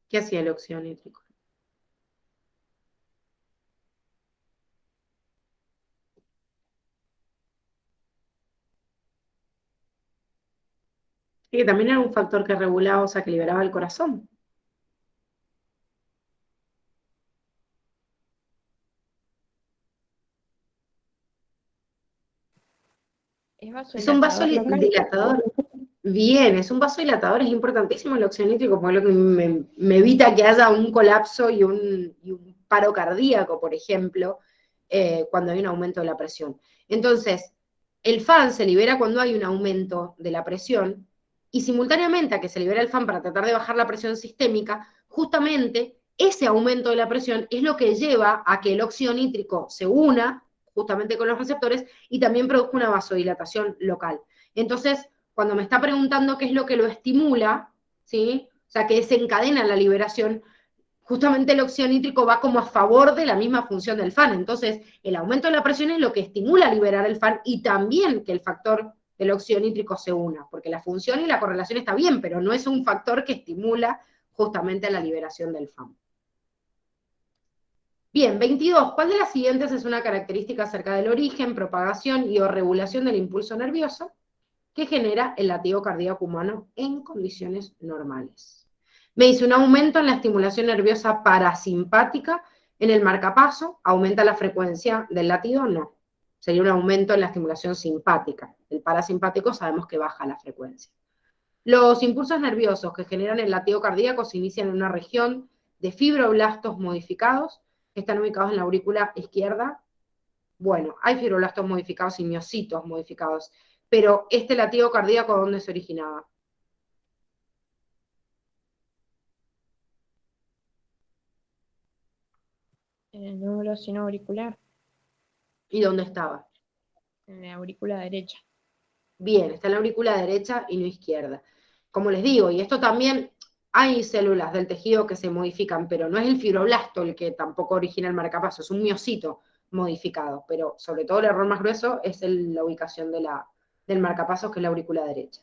¿Qué hacía el óxido nítrico? Y que también era un factor que regulaba, o sea, que liberaba el corazón. Es un
vasodilatador local.
vasodilatador. Bien, es un vasodilatador, es importantísimo el óxido nítrico, porque es lo que me evita que haya un colapso y un paro cardíaco, por ejemplo, cuando hay un aumento de la presión. Entonces, el FAN se libera cuando hay un aumento de la presión, y simultáneamente a que se libera el FAN para tratar de bajar la presión sistémica, justamente ese aumento de la presión es lo que lleva a que el óxido nítrico se una justamente con los receptores y también produzca una vasodilatación local. Entonces, cuando me está preguntando qué es lo que lo estimula, ¿sí? O sea, que desencadena la liberación, justamente el óxido nítrico va como a favor de la misma función del FAN. Entonces, el aumento de la presión es lo que estimula liberar el FAN y también que el factor del óxido nítrico se una, porque la función y la correlación está bien, pero no es un factor que estimula justamente la liberación del FAN. Bien, 22. ¿Cuál de las siguientes es una característica acerca del origen, propagación y o regulación del impulso nervioso que genera el latido cardíaco humano en condiciones normales? Me dice un aumento en la estimulación nerviosa parasimpática en el marcapaso. ¿Aumenta la frecuencia del latido? No. Sería un aumento en la estimulación simpática. El parasimpático sabemos que baja la frecuencia. Los impulsos nerviosos que generan el latido cardíaco se inician en una región de fibroblastos modificados que están ubicados en la aurícula izquierda. Bueno, hay fibroblastos modificados y miocitos modificados, pero este latido cardíaco, ¿dónde se originaba?
En el nódulo sinoauricular,
¿Y dónde estaba?
en la aurícula derecha.
Bien, está en la aurícula derecha y no izquierda. Como les digo, y esto también, hay células del tejido que se modifican, pero no es el fibroblasto el que tampoco origina el marcapaso, es un miocito modificado, pero sobre todo el error más grueso es la ubicación del marcapasos, que es la aurícula derecha.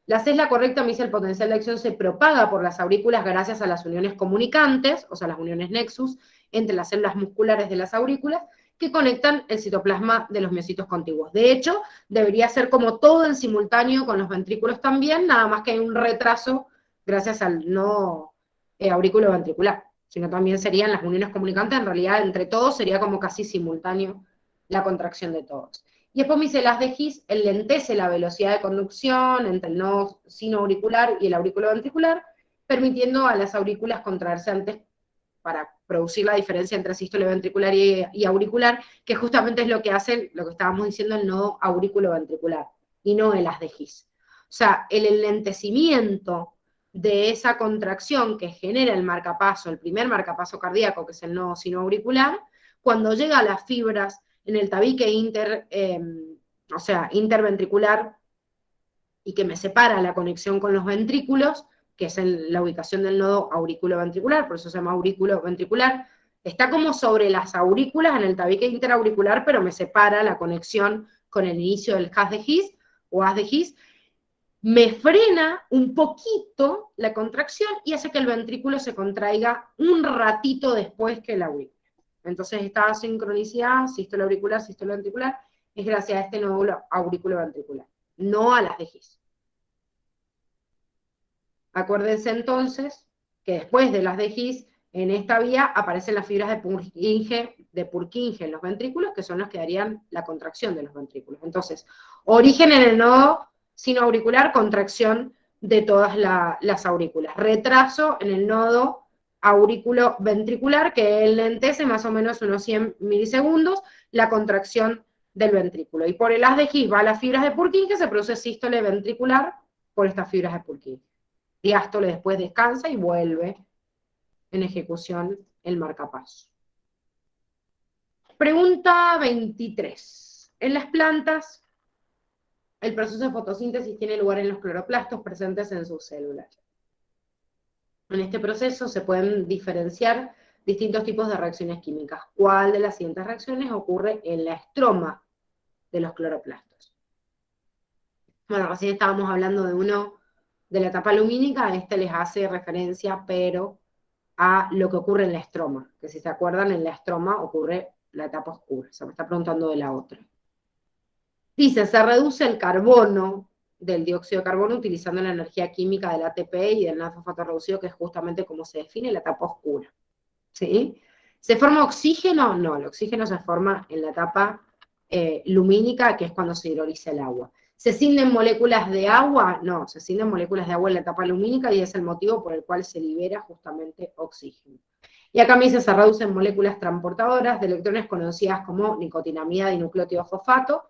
La C es la correcta, me dice el potencial de acción se propaga por las aurículas gracias a las uniones comunicantes, o sea, las uniones nexus, entre las células musculares de las aurículas, que conectan el citoplasma de los miocitos contiguos. De hecho, debería ser como todo en simultáneo con los ventrículos también, nada más que hay un retraso gracias al no aurículo ventricular, sino también serían las uniones comunicantes, en realidad entre todos sería como casi simultáneo la contracción de todos. Y después me dice, las de His enlentece la velocidad de conducción entre el nodo sinoauricular y el aurículo ventricular, permitiendo a las aurículas contraerse antes para producir la diferencia entre sístole ventricular y auricular, que justamente es lo que hace, lo que estábamos diciendo, el nodo aurículo ventricular, y no el haz de His. O sea, el enlentecimiento de esa contracción que genera el marcapaso, el primer marcapaso cardíaco, que es el nodo sinoauricular, cuando llega a las fibras en el tabique interventricular, y que me separa la conexión con los ventrículos, que es la ubicación del nodo auriculoventricular, por eso se llama aurículo ventricular, está como sobre las aurículas en el tabique interauricular, pero me separa la conexión con el inicio del haz de His, o haz de His, me frena un poquito la contracción y hace que el ventrículo se contraiga un ratito después que la aurícula. Entonces esta sincronicidad, sístole auricular, sístole ventricular, es gracias a este nódulo auriculoventricular, no a las de His. Acuérdense entonces que después de las de His, en esta vía aparecen las fibras de Purkinje en los ventrículos, que son los que darían la contracción de los ventrículos. Entonces, origen en el nodo sinoauricular, contracción de todas las aurículas. Retraso en el nodo aurículo ventricular, que enlentece más o menos unos 100 milisegundos la contracción del ventrículo. Y por el haz de His va a las fibras de Purkinje, se produce sístole ventricular por estas fibras de Purkinje. Diástole después descansa y vuelve en ejecución el marcapaso. Pregunta 23. En las plantas, el proceso de fotosíntesis tiene lugar en los cloroplastos presentes en sus células. En este proceso se pueden diferenciar distintos tipos de reacciones químicas. ¿Cuál de las siguientes reacciones ocurre en la estroma de los cloroplastos? Bueno, recién estábamos hablando de uno de la etapa lumínica, este les hace referencia, pero a lo que ocurre en la estroma, que si se acuerdan, en la estroma ocurre la etapa oscura. Se me está preguntando de la otra. Dice, se reduce el carbono del dióxido de carbono utilizando la energía química del ATP y del nadofosfato reducido, que es justamente como se define la etapa oscura. ¿Sí? ¿Se forma oxígeno? No, el oxígeno se forma en la etapa lumínica, que es cuando se hidroliza el agua. ¿Se cinden moléculas de agua? No, se cinden moléculas de agua en la etapa lumínica y es el motivo por el cual se libera justamente oxígeno. Y acá me dice, se reducen moléculas transportadoras de electrones conocidas como nicotinamida dinucleótido fosfato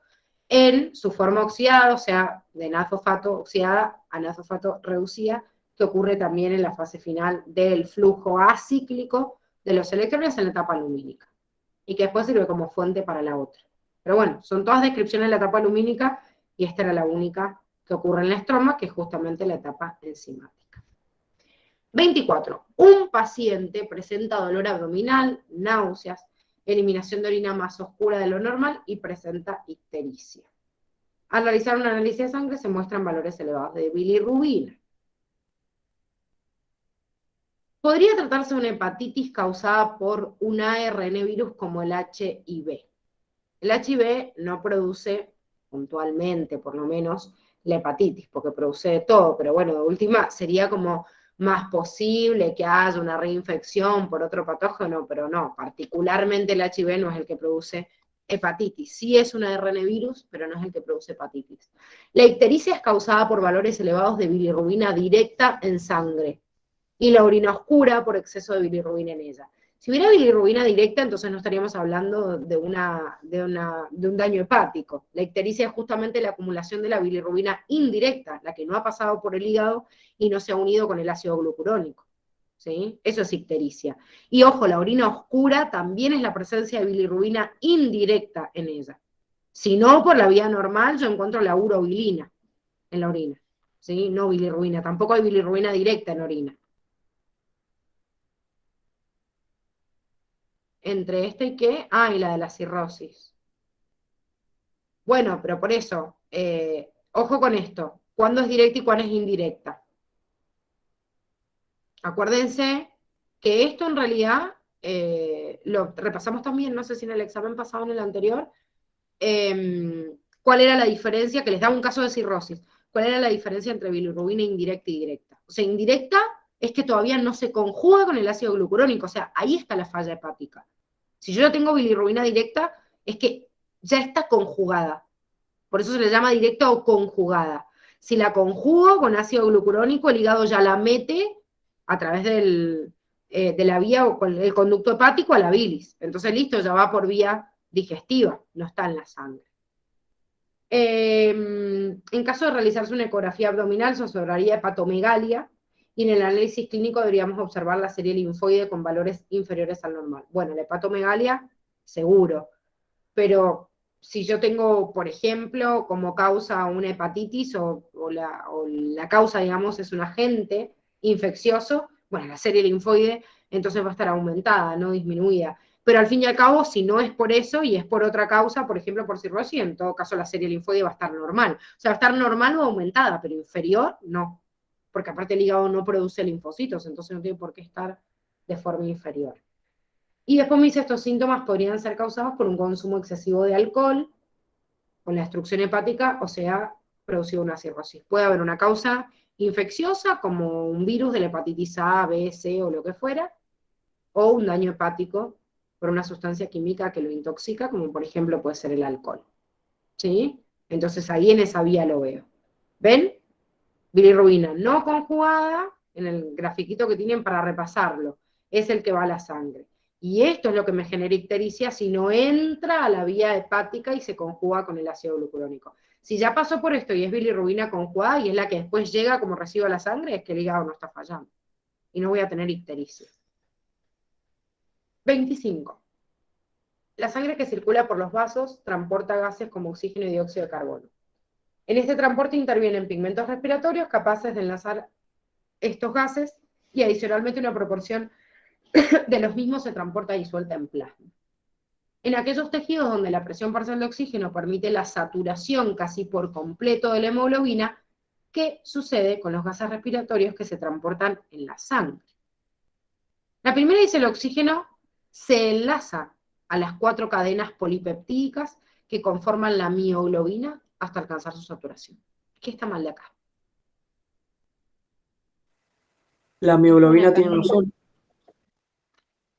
en su forma oxidada, o sea, de nadofosfato oxidada a nadofosfato reducida, que ocurre también en la fase final del flujo acíclico de los electrones en la etapa lumínica, y que después sirve como fuente para la otra. Pero bueno, son todas descripciones de la etapa lumínica, y esta era la única que ocurre en la estroma, que es justamente la etapa enzimática. 24. Un paciente presenta dolor abdominal, náuseas, eliminación de orina más oscura de lo normal y presenta ictericia. Al realizar un análisis de sangre se muestran valores elevados de bilirrubina. Podría tratarse de una hepatitis causada por un ARN virus como el HIV. El HIV no produce puntualmente, por lo menos, la hepatitis, porque produce de todo, pero bueno, de última sería como más posible que haya una reinfección por otro patógeno, pero no, particularmente el HIV no es el que produce hepatitis. Sí es un ARN virus, pero no es el que produce hepatitis. La ictericia es causada por valores elevados de bilirrubina directa en sangre, y la orina oscura por exceso de bilirrubina en ella. Si hubiera bilirrubina directa, entonces no estaríamos hablando de un daño hepático. La ictericia es justamente la acumulación de la bilirrubina indirecta, la que no ha pasado por el hígado y no se ha unido con el ácido glucurónico. ¿Sí? Eso es ictericia. Y ojo, la orina oscura también es la presencia de bilirrubina indirecta en ella. Si no, por la vía normal, yo encuentro la urobilina en la orina. ¿Sí? No bilirrubina. Tampoco hay bilirrubina directa en orina. Entre esta y qué, y la de la cirrosis. Bueno, pero por eso, ojo con esto, ¿cuándo es directa y cuándo es indirecta? Acuérdense que esto en realidad, lo repasamos también, no sé si en el examen pasado o en el anterior, cuál era la diferencia, que les daba un caso de cirrosis, cuál era la diferencia entre bilirrubina indirecta y directa. O sea, indirecta es que todavía no se conjuga con el ácido glucurónico, o sea, ahí está la falla hepática. Si yo ya tengo bilirrubina directa, es que ya está conjugada. Por eso se le llama directa o conjugada. Si la conjugo con ácido glucurónico, el hígado ya la mete a través de la vía o con el conducto hepático a la bilis. Entonces, listo, ya va por vía digestiva, no está en la sangre. En caso de realizarse una ecografía abdominal, se observaría hepatomegalia, y en el análisis clínico deberíamos observar la serie linfoide con valores inferiores al normal. Bueno, la hepatomegalia, seguro, pero si yo tengo, por ejemplo, como causa una hepatitis o la causa, digamos, es un agente infeccioso, bueno, la serie linfoide entonces va a estar aumentada, no disminuida. Pero al fin y al cabo, si no es por eso y es por otra causa, por ejemplo por cirrosis, en todo caso la serie linfoide va a estar normal. O sea, va a estar normal o aumentada, pero inferior no. Porque aparte el hígado no produce linfocitos, entonces no tiene por qué estar de forma inferior. Y después me dice, estos síntomas podrían ser causados por un consumo excesivo de alcohol, con la destrucción hepática, o sea, producido una cirrosis. Puede haber una causa infecciosa, como un virus de la hepatitis A, B, C o lo que fuera, o un daño hepático por una sustancia química que lo intoxica, como por ejemplo puede ser el alcohol. ¿Sí? Entonces ahí en esa vía lo veo. ¿Ven? Bilirrubina no conjugada, en el grafiquito que tienen para repasarlo, es el que va a la sangre. Y esto es lo que me genera ictericia si no entra a la vía hepática y se conjuga con el ácido glucurónico. Si ya pasó por esto y es bilirrubina conjugada y es la que después llega como residuo a la sangre, es que el hígado no está fallando. Y no voy a tener ictericia. 25. La sangre que circula por los vasos transporta gases como oxígeno y dióxido de carbono. En este transporte intervienen pigmentos respiratorios capaces de enlazar estos gases y adicionalmente una proporción de los mismos se transporta disuelta en plasma. En aquellos tejidos donde la presión parcial de oxígeno permite la saturación casi por completo de la hemoglobina, ¿qué sucede con los gases respiratorios que se transportan en la sangre? La primera dice el oxígeno se enlaza a las 4 cadenas polipeptídicas que conforman la mioglobina hasta alcanzar su saturación. ¿Qué está mal de acá?
La mioglobina tiene uno solo.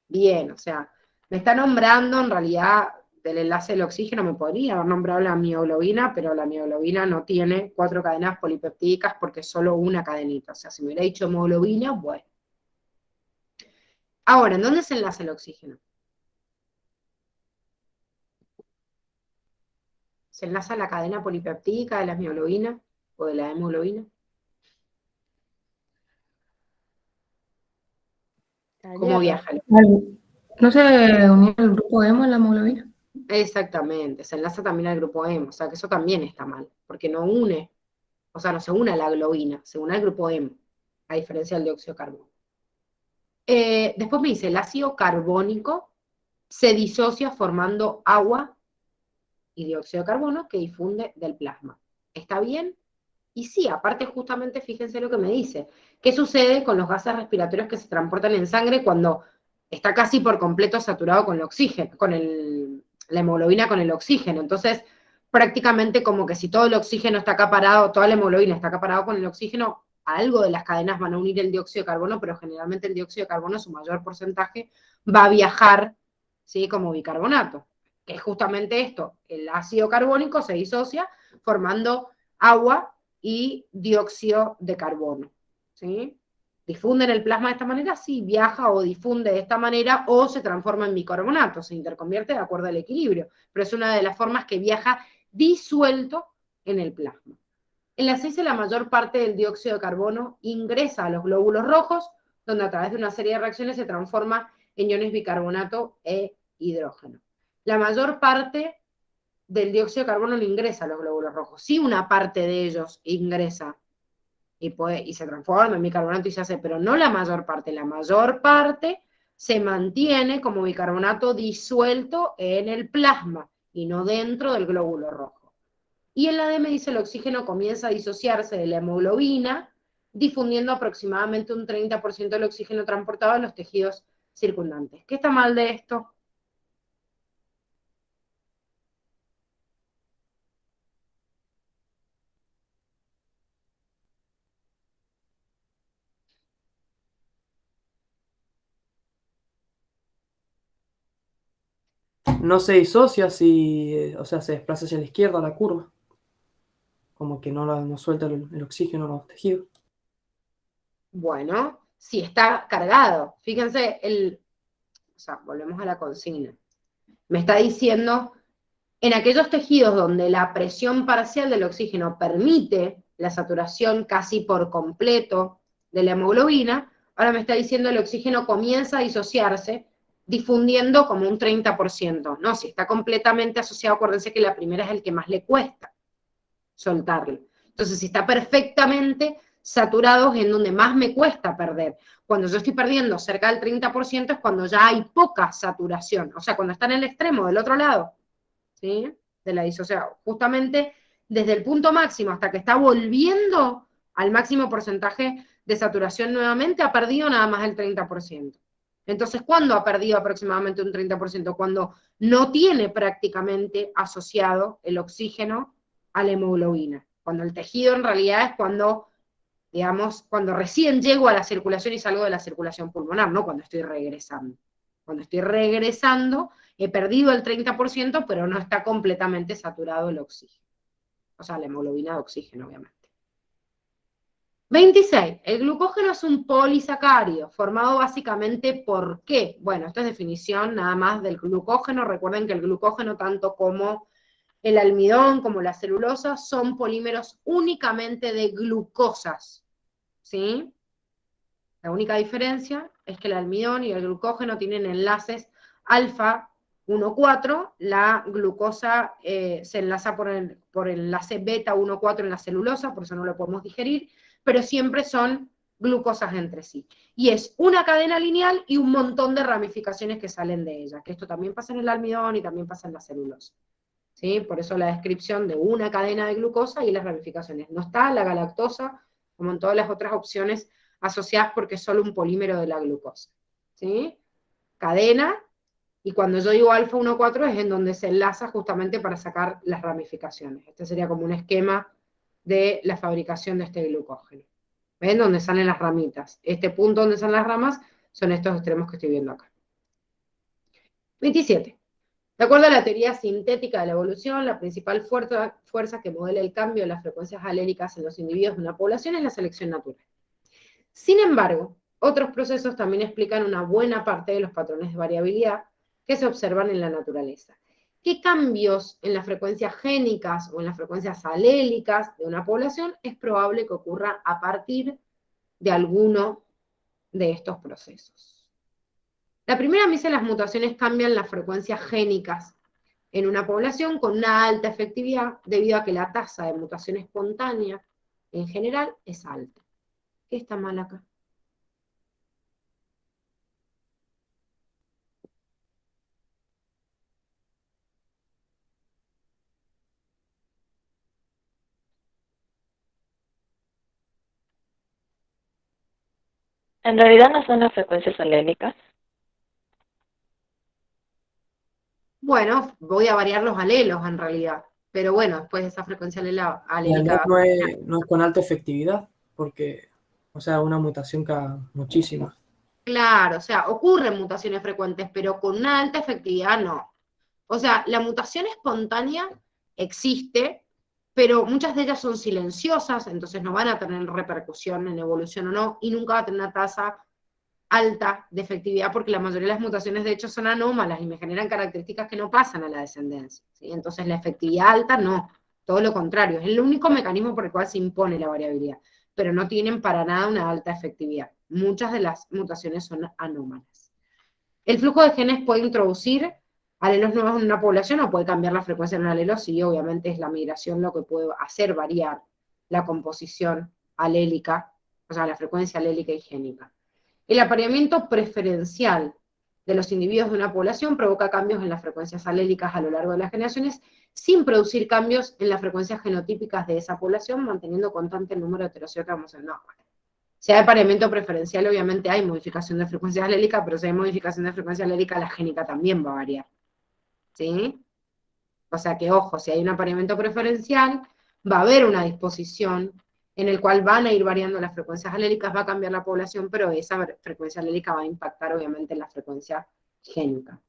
Bien, o sea, me está nombrando en realidad del enlace del oxígeno, me podría haber nombrado la mioglobina, pero la mioglobina no tiene 4 cadenas polipeptídicas porque es solo una cadenita. O sea, si me hubiera dicho hemoglobina, bueno. Ahora, ¿en dónde se enlaza el oxígeno? ¿Se enlaza la cadena polipeptídica de la mioglobina o de la hemoglobina? ¿Cómo viaja?
¿No se unió el grupo hemo en la hemoglobina?
Exactamente, se enlaza también al grupo hemo, o sea que eso también está mal, porque no une, o sea, no se une a la globina, se une al grupo hemo, a diferencia del dióxido de carbono. Después me dice, el ácido carbónico se disocia formando agua y dióxido de carbono que difunde del plasma. ¿Está bien? Y sí, aparte justamente fíjense lo que me dice. ¿Qué sucede con los gases respiratorios que se transportan en sangre cuando está casi por completo saturado con el oxígeno, con la hemoglobina con el oxígeno? Entonces, prácticamente como que si todo el oxígeno está acaparado, toda la hemoglobina está acaparado con el oxígeno, algo de las cadenas van a unir el dióxido de carbono, pero generalmente el dióxido de carbono, su mayor porcentaje, va a viajar, ¿sí?, como bicarbonato, que es justamente esto, el ácido carbónico se disocia formando agua y dióxido de carbono, ¿sí? ¿Difunde en el plasma de esta manera? Sí, viaja o difunde de esta manera o se transforma en bicarbonato, se interconvierte de acuerdo al equilibrio, pero es una de las formas que viaja disuelto en el plasma. En la 6, la mayor parte del dióxido de carbono ingresa a los glóbulos rojos, donde a través de una serie de reacciones se transforma en iones bicarbonato e hidrógeno. La mayor parte del dióxido de carbono no ingresa a los glóbulos rojos. Sí, una parte de ellos ingresa y se transforma en bicarbonato y se hace, pero no la mayor parte. La mayor parte se mantiene como bicarbonato disuelto en el plasma y no dentro del glóbulo rojo. Y en la D me dice el oxígeno comienza a disociarse de la hemoglobina, difundiendo aproximadamente un 30% del oxígeno transportado en los tejidos circundantes. ¿Qué está mal de esto?
No se disocia si, o sea, se desplaza hacia la izquierda la curva. Como que no suelta el oxígeno a los tejidos.
Bueno, si está cargado. Fíjense, o sea, volvemos a la consigna. Me está diciendo, en aquellos tejidos donde la presión parcial del oxígeno permite la saturación casi por completo de la hemoglobina, ahora me está diciendo el oxígeno comienza a disociarse, difundiendo como un 30%. No, si está completamente asociado, acuérdense que la primera es el que más le cuesta soltarlo. Entonces, si está perfectamente saturado es en donde más me cuesta perder. Cuando yo estoy perdiendo cerca del 30% es cuando ya hay poca saturación, o sea, cuando está en el extremo del otro lado, ¿sí?, de la disociación. Justamente desde el punto máximo hasta que está volviendo al máximo porcentaje de saturación nuevamente, ha perdido nada más el 30%. Entonces, ¿cuándo ha perdido aproximadamente un 30%? Cuando no tiene prácticamente asociado el oxígeno a la hemoglobina. Cuando el tejido en realidad es cuando, digamos, cuando recién llego a la circulación y salgo de la circulación pulmonar, no cuando estoy regresando. Cuando estoy regresando, he perdido el 30%, pero no está completamente saturado el oxígeno. O sea, la hemoglobina de oxígeno, obviamente. 26. El glucógeno es un polisacárido, formado básicamente por ¿qué? Bueno, esto es definición nada más del glucógeno. Recuerden que el glucógeno, tanto como el almidón, como la celulosa, son polímeros únicamente de glucosas, ¿sí? La única diferencia es que el almidón y el glucógeno tienen enlaces alfa 1,4, la glucosa se enlaza por el enlace beta 1,4 en la celulosa, por eso no lo podemos digerir, pero siempre son glucosas entre sí. Y es una cadena lineal y un montón de ramificaciones que salen de ella, que esto también pasa en el almidón y también pasa en la celulosa. ¿Sí? Por eso la descripción de una cadena de glucosa y las ramificaciones. No está la galactosa, como en todas las otras opciones asociadas, porque es solo un polímero de la glucosa. ¿Sí? Cadena, y cuando yo digo alfa 1,4 es en donde se enlaza justamente para sacar las ramificaciones. Este sería como un esquema de la fabricación de este glucógeno. ¿Ven? Donde salen las ramitas. Este punto donde salen las ramas son estos extremos que estoy viendo acá. 27. De acuerdo a la teoría sintética de la evolución, la principal fuerza que modela el cambio de las frecuencias alélicas en los individuos de una población es la selección natural. Sin embargo, otros procesos también explican una buena parte de los patrones de variabilidad que se observan en la naturaleza. ¿Qué cambios en las frecuencias génicas o en las frecuencias alélicas de una población es probable que ocurra a partir de alguno de estos procesos? La primera me dice las mutaciones cambian las frecuencias génicas en una población con una alta efectividad debido a que la tasa de mutación espontánea en general es alta. ¿Qué está mal acá?
En realidad no son las frecuencias alélicas.
Bueno, voy a variar los alelos en realidad, pero bueno, después de esa frecuencia
En realidad
alélica.
no es con alta efectividad, porque, o sea, una mutación cada muchísimas.
Claro, o sea, ocurren mutaciones frecuentes, pero con una alta efectividad no. O sea, la mutación espontánea existe, pero muchas de ellas son silenciosas, entonces no van a tener repercusión en evolución o no, y nunca va a tener una tasa alta de efectividad, porque la mayoría de las mutaciones de hecho son anómalas y me generan características que no pasan a la descendencia. ¿Sí? Entonces la efectividad alta no, todo lo contrario, es el único mecanismo por el cual se impone la variabilidad, pero no tienen para nada una alta efectividad. Muchas de las mutaciones son anómalas. El flujo de genes puede introducir alelos nuevos en una población o puede cambiar la frecuencia de un alelo, sí, obviamente es la migración lo que puede hacer variar la composición alélica, o sea, la frecuencia alélica y génica. El apareamiento preferencial de los individuos de una población provoca cambios en las frecuencias alélicas a lo largo de las generaciones, sin producir cambios en las frecuencias genotípicas de esa población, manteniendo constante el número de heterocígotos. No. Si hay apareamiento preferencial, obviamente hay modificación de frecuencias alélicas, pero si hay modificación de frecuencia alélica, la génica también va a variar. ¿Sí? O sea que, ojo, si hay un apareamiento preferencial, va a haber una disposición en el cual van a ir variando las frecuencias alélicas, va a cambiar la población, pero esa frecuencia alélica va a impactar obviamente en la frecuencia génica.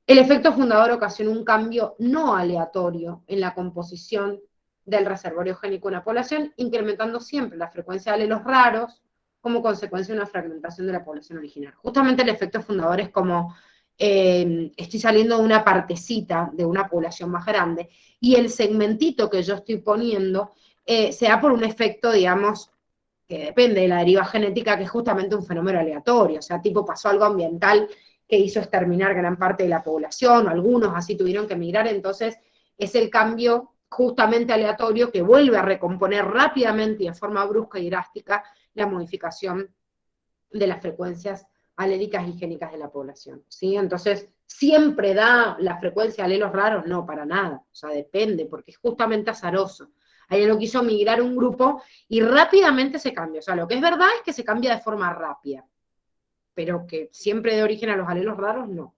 El efecto fundador ocasiona un cambio no aleatorio en la composición del reservorio génico de una población, incrementando siempre la frecuencia de alelos raros como consecuencia de una fragmentación de la población original. Justamente el efecto fundador es como estoy saliendo de una partecita de una población más grande, y el segmentito que yo estoy poniendo se da por un efecto, digamos, que depende de la deriva genética, que es justamente un fenómeno aleatorio, o sea, tipo pasó algo ambiental que hizo exterminar gran parte de la población, o algunos así tuvieron que migrar, entonces es el cambio justamente aleatorio que vuelve a recomponer rápidamente y de forma brusca y drástica la modificación de las frecuencias alélicas y génicas de la población, ¿sí? Entonces, ¿siempre da la frecuencia de alelos raros? No, para nada, o sea, depende, porque es justamente azaroso. Alguien lo quiso migrar un grupo y rápidamente se cambia, o sea, lo que es verdad es que se cambia de forma rápida, pero que siempre dé origen a los alelos raros, no.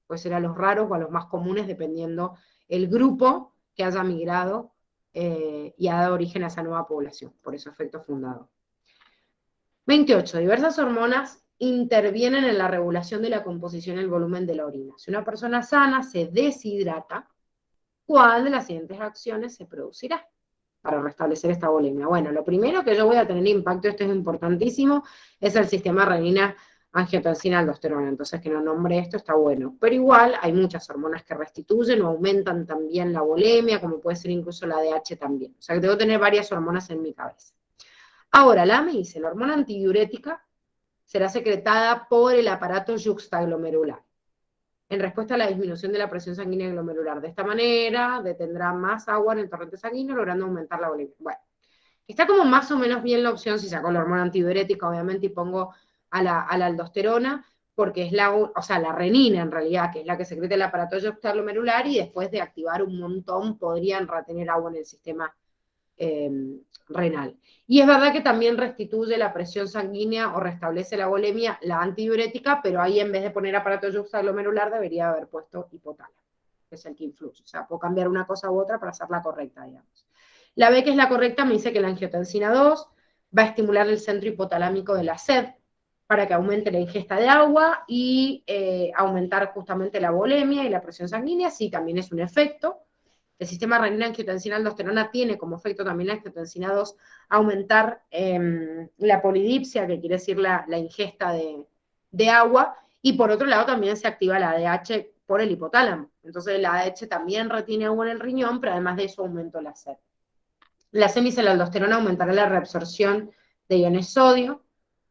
Puede ser a los raros o a los más comunes, dependiendo el grupo que haya migrado y ha dado origen a esa nueva población, por eso efecto fundador. 28. Diversas hormonas intervienen en la regulación de la composición y el volumen de la orina. Si una persona sana se deshidrata, ¿cuál de las siguientes acciones se producirá para restablecer esta bulimia? Bueno, lo primero que yo voy a tener impacto, esto es importantísimo, es el sistema renina, angiotensina, aldosterona. Entonces que no nombre esto está bueno. Pero igual hay muchas hormonas que restituyen o aumentan también la bulimia, como puede ser incluso la DH también. O sea que tengo que tener varias hormonas en mi cabeza. Ahora, la AME dice, la hormona antidiurética será secretada por el aparato yuxtaglomerular en respuesta a la disminución de la presión sanguínea glomerular. De esta manera, detendrá más agua en el torrente sanguíneo, logrando aumentar la bulimia. Bueno, Está como más o menos bien la opción si saco la hormona antidiurética, obviamente, y pongo a la aldosterona, porque es la renina en realidad, que es la que secreta el aparato extraglomerular, y después de activar un montón podrían retener agua en el sistema renal. Y es verdad que también restituye la presión sanguínea o restablece la volemia, la antidiurética, pero ahí en vez de poner aparato extraglomerular debería haber puesto hipotálamo, que es el que influye. O sea, puedo cambiar una cosa u otra para hacerla correcta, digamos. La B, que es la correcta, me dice que la angiotensina 2 va a estimular el centro hipotalámico de la sed para que aumente la ingesta de agua y aumentar justamente la volemia y la presión sanguínea. Sí, también es un efecto. El sistema renina-angiotensina-aldosterona tiene como efecto también la angiotensina 2 aumentar la polidipsia, que quiere decir la ingesta de agua, y por otro lado también se activa la ADH por el hipotálamo. Entonces la ADH también retiene agua en el riñón, pero además de eso aumenta la sed. La semicelaldosterona aumentará la reabsorción de iones sodio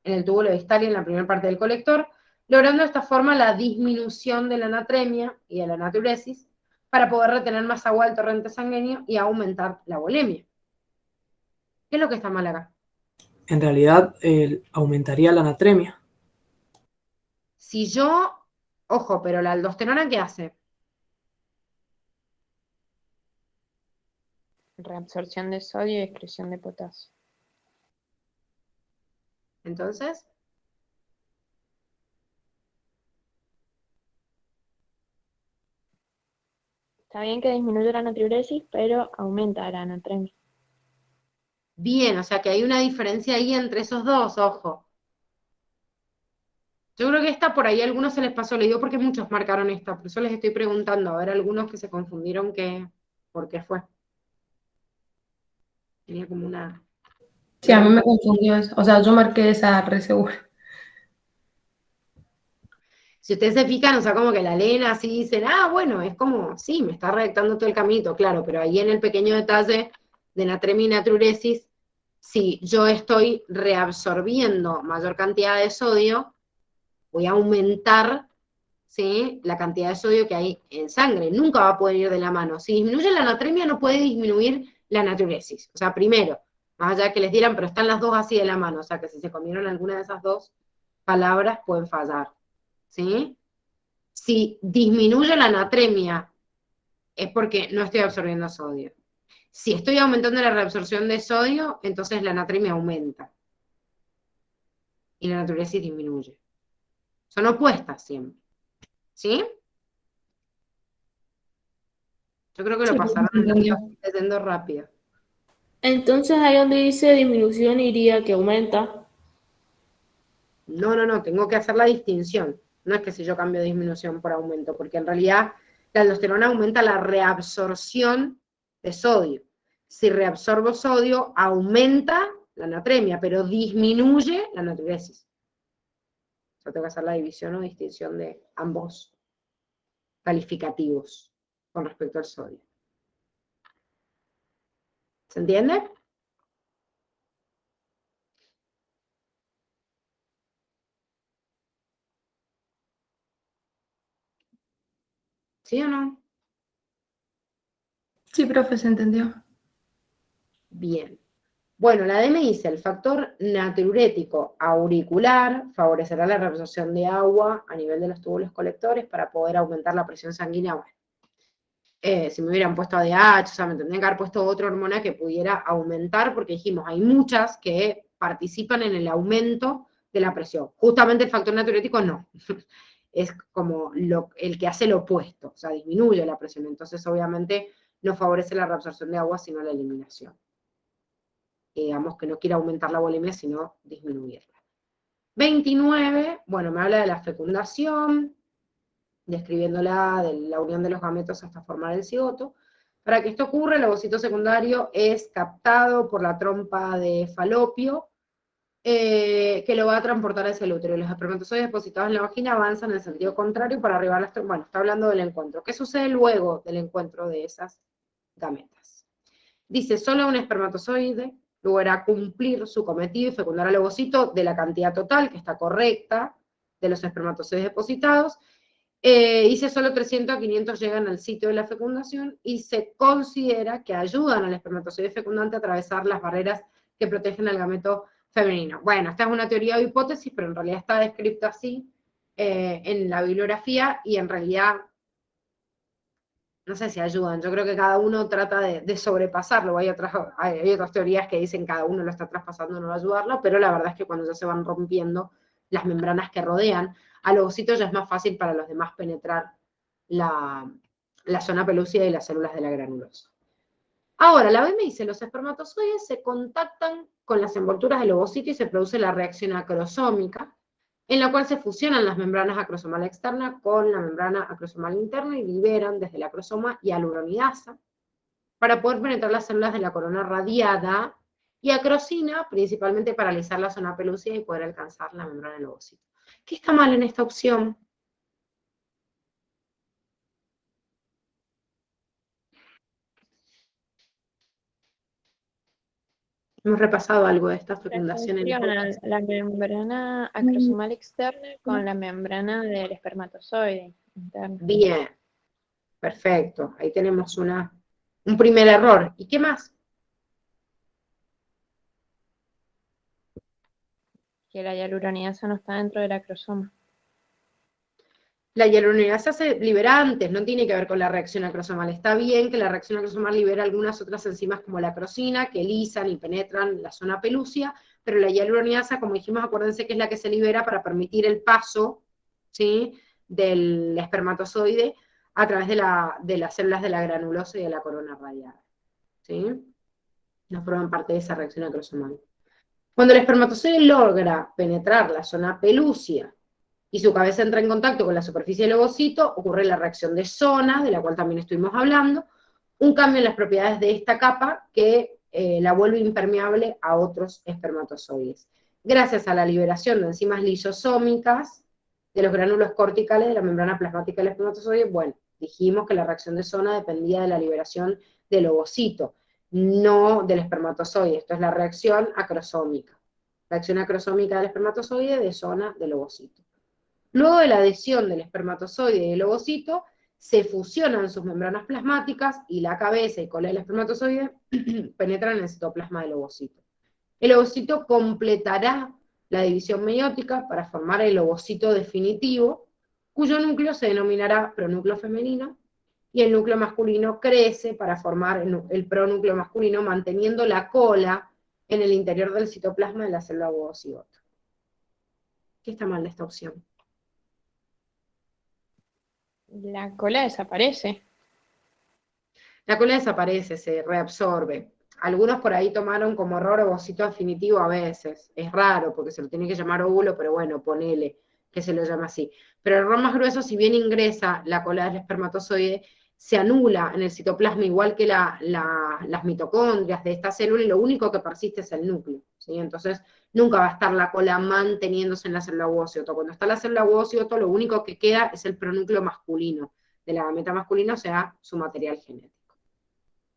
en el túbulo distal y en la primera parte del colector, logrando de esta forma la disminución de la natremia y de la natriuresis para poder retener más agua del torrente sanguíneo y aumentar la volemia. ¿Qué es lo que está mal acá?
En realidad aumentaría la natremia.
Si yo, ojo, pero la aldosterona, ¿qué hace?
Reabsorción de sodio y excreción de potasio.
Entonces,
Está bien que disminuye la natriuresis, pero aumenta la natremia.
bien, o sea que hay una diferencia ahí entre esos dos, ojo. Yo creo que esta por ahí a algunos se les pasó, le digo porque muchos marcaron esta, por eso les estoy preguntando, a ver algunos que se confundieron por qué fue. Tenía como una...
Sí, a mí me confundió eso. O sea, yo marqué esa re segura.
Si ustedes se fijan, o sea, como que la leen así, dicen, bueno, es como, sí, me está redactando todo el caminito, claro, pero ahí en el pequeño detalle de natremia y natriuresis, si yo estoy reabsorbiendo mayor cantidad de sodio, voy a aumentar, ¿sí?, la cantidad de sodio que hay en sangre. Nunca va a poder ir de la mano. Si disminuye la natremia, no puede disminuir la natriuresis. O sea, primero, más allá de que les dieran, pero están las dos así de la mano, o sea, que si se comieron alguna de esas dos palabras, pueden fallar. ¿Sí? Si disminuye la natremia, es porque no estoy absorbiendo sodio. Si estoy aumentando la reabsorción de sodio, entonces la natremia aumenta. Y la natriuresis disminuye. Son opuestas siempre. ¿Sí? Yo creo que lo
Sí,
pasaron
entendió.
leyendo rápido.
Entonces ahí donde dice disminución iría que aumenta.
No, tengo que hacer la distinción. No es que si yo cambio disminución por aumento, porque en realidad la aldosterona aumenta la reabsorción de sodio. Si reabsorbo sodio, aumenta la natremia, pero disminuye la natriuresis. Yo tengo que hacer la división o distinción de ambos calificativos con respecto al sodio. ¿Se entiende? ¿Sí o no?
Sí, profe, se entendió.
Bien. Bueno, la D me dice, el factor natriurético auricular favorecerá la reabsorción de agua a nivel de los túbulos colectores para poder aumentar la presión sanguínea. Bueno, si me hubieran puesto ADH, o sea, me tendrían que haber puesto otra hormona que pudiera aumentar, porque dijimos, hay muchas que participan en el aumento de la presión. Justamente el factor natriurético no. Es como el que hace lo opuesto, o sea, disminuye la presión. Entonces, obviamente, no favorece la reabsorción de agua, sino la eliminación. Digamos que no quiere aumentar la volemia, sino disminuirla. 29, bueno, me habla de la fecundación, describiéndola de la unión de los gametos hasta formar el cigoto. Para que esto ocurra, el ovocito secundario es captado por la trompa de falopio, que lo va a transportar hacia el útero. Los espermatozoides depositados en la vagina avanzan en el sentido contrario para arribar a las trompas. Bueno, está hablando del encuentro. ¿Qué sucede luego del encuentro de esas gametas? Dice, solo un espermatozoide logrará cumplir su cometido y fecundar al ovocito de la cantidad total, que está correcta, de los espermatozoides depositados. Dice, solo 300 a 500 llegan al sitio de la fecundación y se considera que ayudan al espermatozoide fecundante a atravesar las barreras que protegen al gameto femenino. Bueno, esta es una teoría o hipótesis, pero en realidad está descrito así en la bibliografía y en realidad no sé si ayudan. Yo creo que cada uno trata de sobrepasarlo. Hay otras teorías que dicen cada uno lo está traspasando, no va a ayudarlo, pero la verdad es que cuando ya se van rompiendo las membranas que rodean al ovocito ya es más fácil para los demás penetrar la zona pelúcida y las células de la granulosa. Ahora, la B me dice, los espermatozoides se contactan con las envolturas del ovocito y se produce la reacción acrosómica, en la cual se fusionan las membranas acrosomal externa con la membrana acrosomal interna y liberan desde la acrosoma hialuronidasa para poder penetrar las células de la corona radiada y acrosina, principalmente para alisar la zona pelúcida y poder alcanzar la membrana del ovocito. ¿Qué está mal en esta opción? Hemos repasado algo de esta
Se
fecundación en
fusiona la membrana acrosomal externa con la membrana del espermatozoide interno.
Bien, perfecto. Ahí tenemos un primer error. ¿Y qué más?
Que la hialuronidasa no está dentro del acrosoma.
La hialuronidasa se libera antes, no tiene que ver con la reacción acrosomal. Está bien que la reacción acrosomal libera algunas otras enzimas como la acrosina, que lisan y penetran la zona pelúcea, pero la hialuronidasa, como dijimos, acuérdense que es la que se libera para permitir el paso, ¿sí?, del espermatozoide a través de las células de la granulosa y de la corona radiada, ¿sí? No forman parte de esa reacción acrosomal. Cuando el espermatozoide logra penetrar la zona pelúcea y su cabeza entra en contacto con la superficie del ovocito, ocurre la reacción de zona, de la cual también estuvimos hablando, un cambio en las propiedades de esta capa que la vuelve impermeable a otros espermatozoides. Gracias a la liberación de enzimas lisosómicas de los gránulos corticales de la membrana plasmática del espermatozoide, bueno, dijimos que la reacción de zona dependía de la liberación del ovocito, no del espermatozoide. Esto es la reacción acrosómica. Reacción acrosómica del espermatozoide de zona del ovocito. Luego de la adhesión del espermatozoide y el ovocito, se fusionan sus membranas plasmáticas y la cabeza y cola del espermatozoide penetran en el citoplasma del ovocito. El ovocito completará la división meiótica para formar el ovocito definitivo, cuyo núcleo se denominará pronúcleo femenino, y el núcleo masculino crece para formar el pronúcleo masculino, manteniendo la cola en el interior del citoplasma de la célula ovocigota. ¿Qué está mal de esta opción?
La cola desaparece.
La cola desaparece, se reabsorbe. Algunos por ahí tomaron como error ovocito definitivo a veces. Es raro porque se lo tiene que llamar óvulo, pero bueno, ponele que se lo llama así. Pero el error más grueso, si bien ingresa la cola del espermatozoide, se anula en el citoplasma igual que las mitocondrias de esta célula y lo único que persiste es el núcleo, ¿sí? Entonces nunca va a estar la cola manteniéndose en la célula ovocioto. Cuando está la célula ovocioto, lo único que queda es el pronúcleo masculino de la gameta masculina, o sea, su material genético.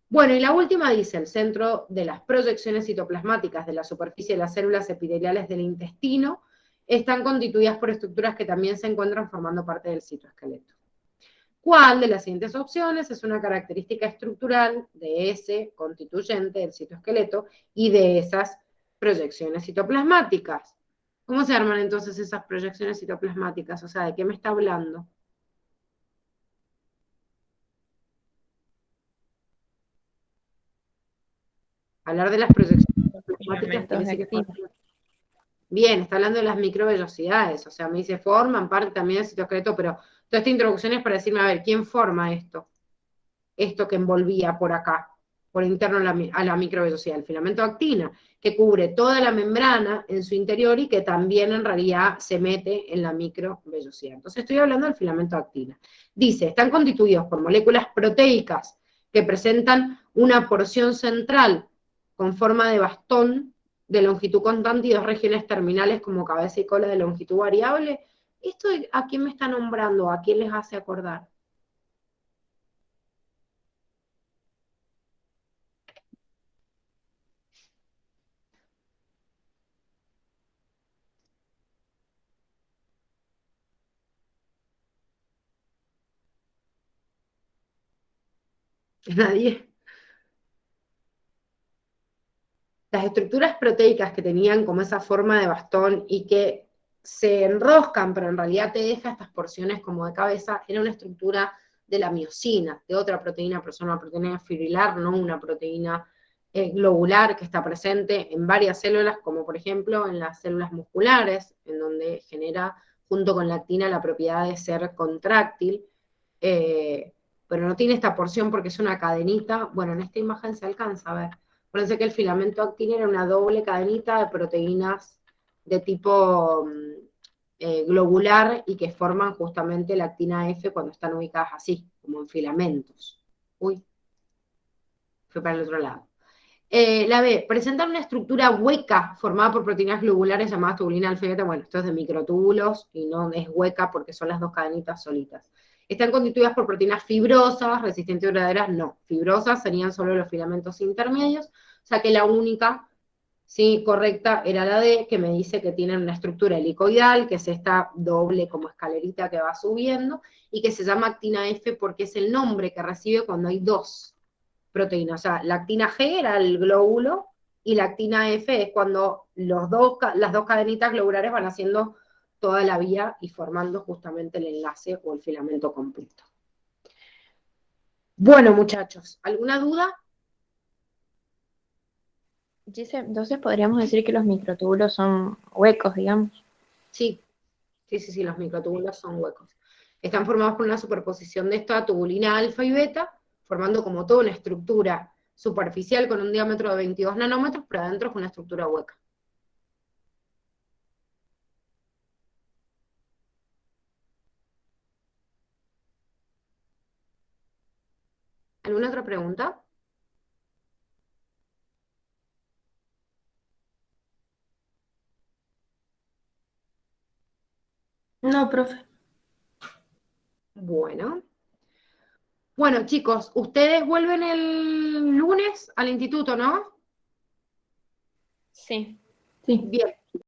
Bueno, y la última dice, el centro de las proyecciones citoplasmáticas de la superficie de las células epiteliales del intestino están constituidas por estructuras que también se encuentran formando parte del citoesqueleto. ¿Cuál de las siguientes opciones es una característica estructural de ese constituyente del citoesqueleto y de esas proyecciones citoplasmáticas? ¿Cómo se arman entonces esas proyecciones citoplasmáticas? O sea, ¿de qué me está hablando? Hablar de las proyecciones citoplasmáticas
Filamentos
tiene
de
que
actina.
Bien, está hablando de las microvellosidades, o sea, me dice, forman parte también del citoesqueleto, pero toda esta introducción es para decirme, a ver, ¿quién forma esto? Esto que envolvía por acá, por interno a la microvellosidad, el filamento de actina, que cubre toda la membrana en su interior y que también en realidad se mete en la microvellosidad. Entonces estoy hablando del filamento de actina. Dice, están constituidos por moléculas proteicas que presentan una porción central con forma de bastón de longitud constante y dos regiones terminales como cabeza y cola de longitud variable. ¿Esto a quién me está nombrando? ¿A quién les hace acordar? Nadie. las estructuras proteicas que tenían como esa forma de bastón y que se enroscan, pero en realidad te deja estas porciones como de cabeza, era una estructura de la miosina, de otra proteína, pero es una proteína fibrillar, no una proteína globular que está presente en varias células, como por ejemplo en las células musculares, en donde genera junto con la actina la propiedad de ser contráctil, pero no tiene esta porción porque es una cadenita. Bueno, en esta imagen se alcanza a ver. Acuérdense que el filamento actina era una doble cadenita de proteínas de tipo globular y que forman justamente la actina F cuando están ubicadas así, como en filamentos. Uy, fue para el otro lado. La B, presentan una estructura hueca formada por proteínas globulares llamadas tubulina alfa y beta. Bueno, esto es de microtúbulos y no es hueca porque son las dos cadenitas solitas. Están constituidas por proteínas fibrosas, resistentes y duraderas, no. Fibrosas serían solo los filamentos intermedios, o sea que la única, sí, correcta era la D, que me dice que tienen una estructura helicoidal, que es esta doble como escalerita que va subiendo, y que se llama actina F porque es el nombre que recibe cuando hay dos proteínas. O sea, la actina G era el glóbulo, y la actina F es cuando las dos cadenitas globulares van haciendo toda la vía y formando justamente el enlace o el filamento completo. Bueno, muchachos, ¿alguna duda?
Gise, entonces podríamos decir que los microtúbulos son huecos, digamos.
Sí, los microtúbulos son huecos. Están formados por una superposición de esta tubulina alfa y beta, formando como toda una estructura superficial con un diámetro de 22 nanómetros, pero adentro es una estructura hueca. ¿Alguna otra pregunta?
No, profe.
Bueno, chicos, ustedes vuelven el lunes al instituto, ¿no?
Sí.
Sí.
Bien,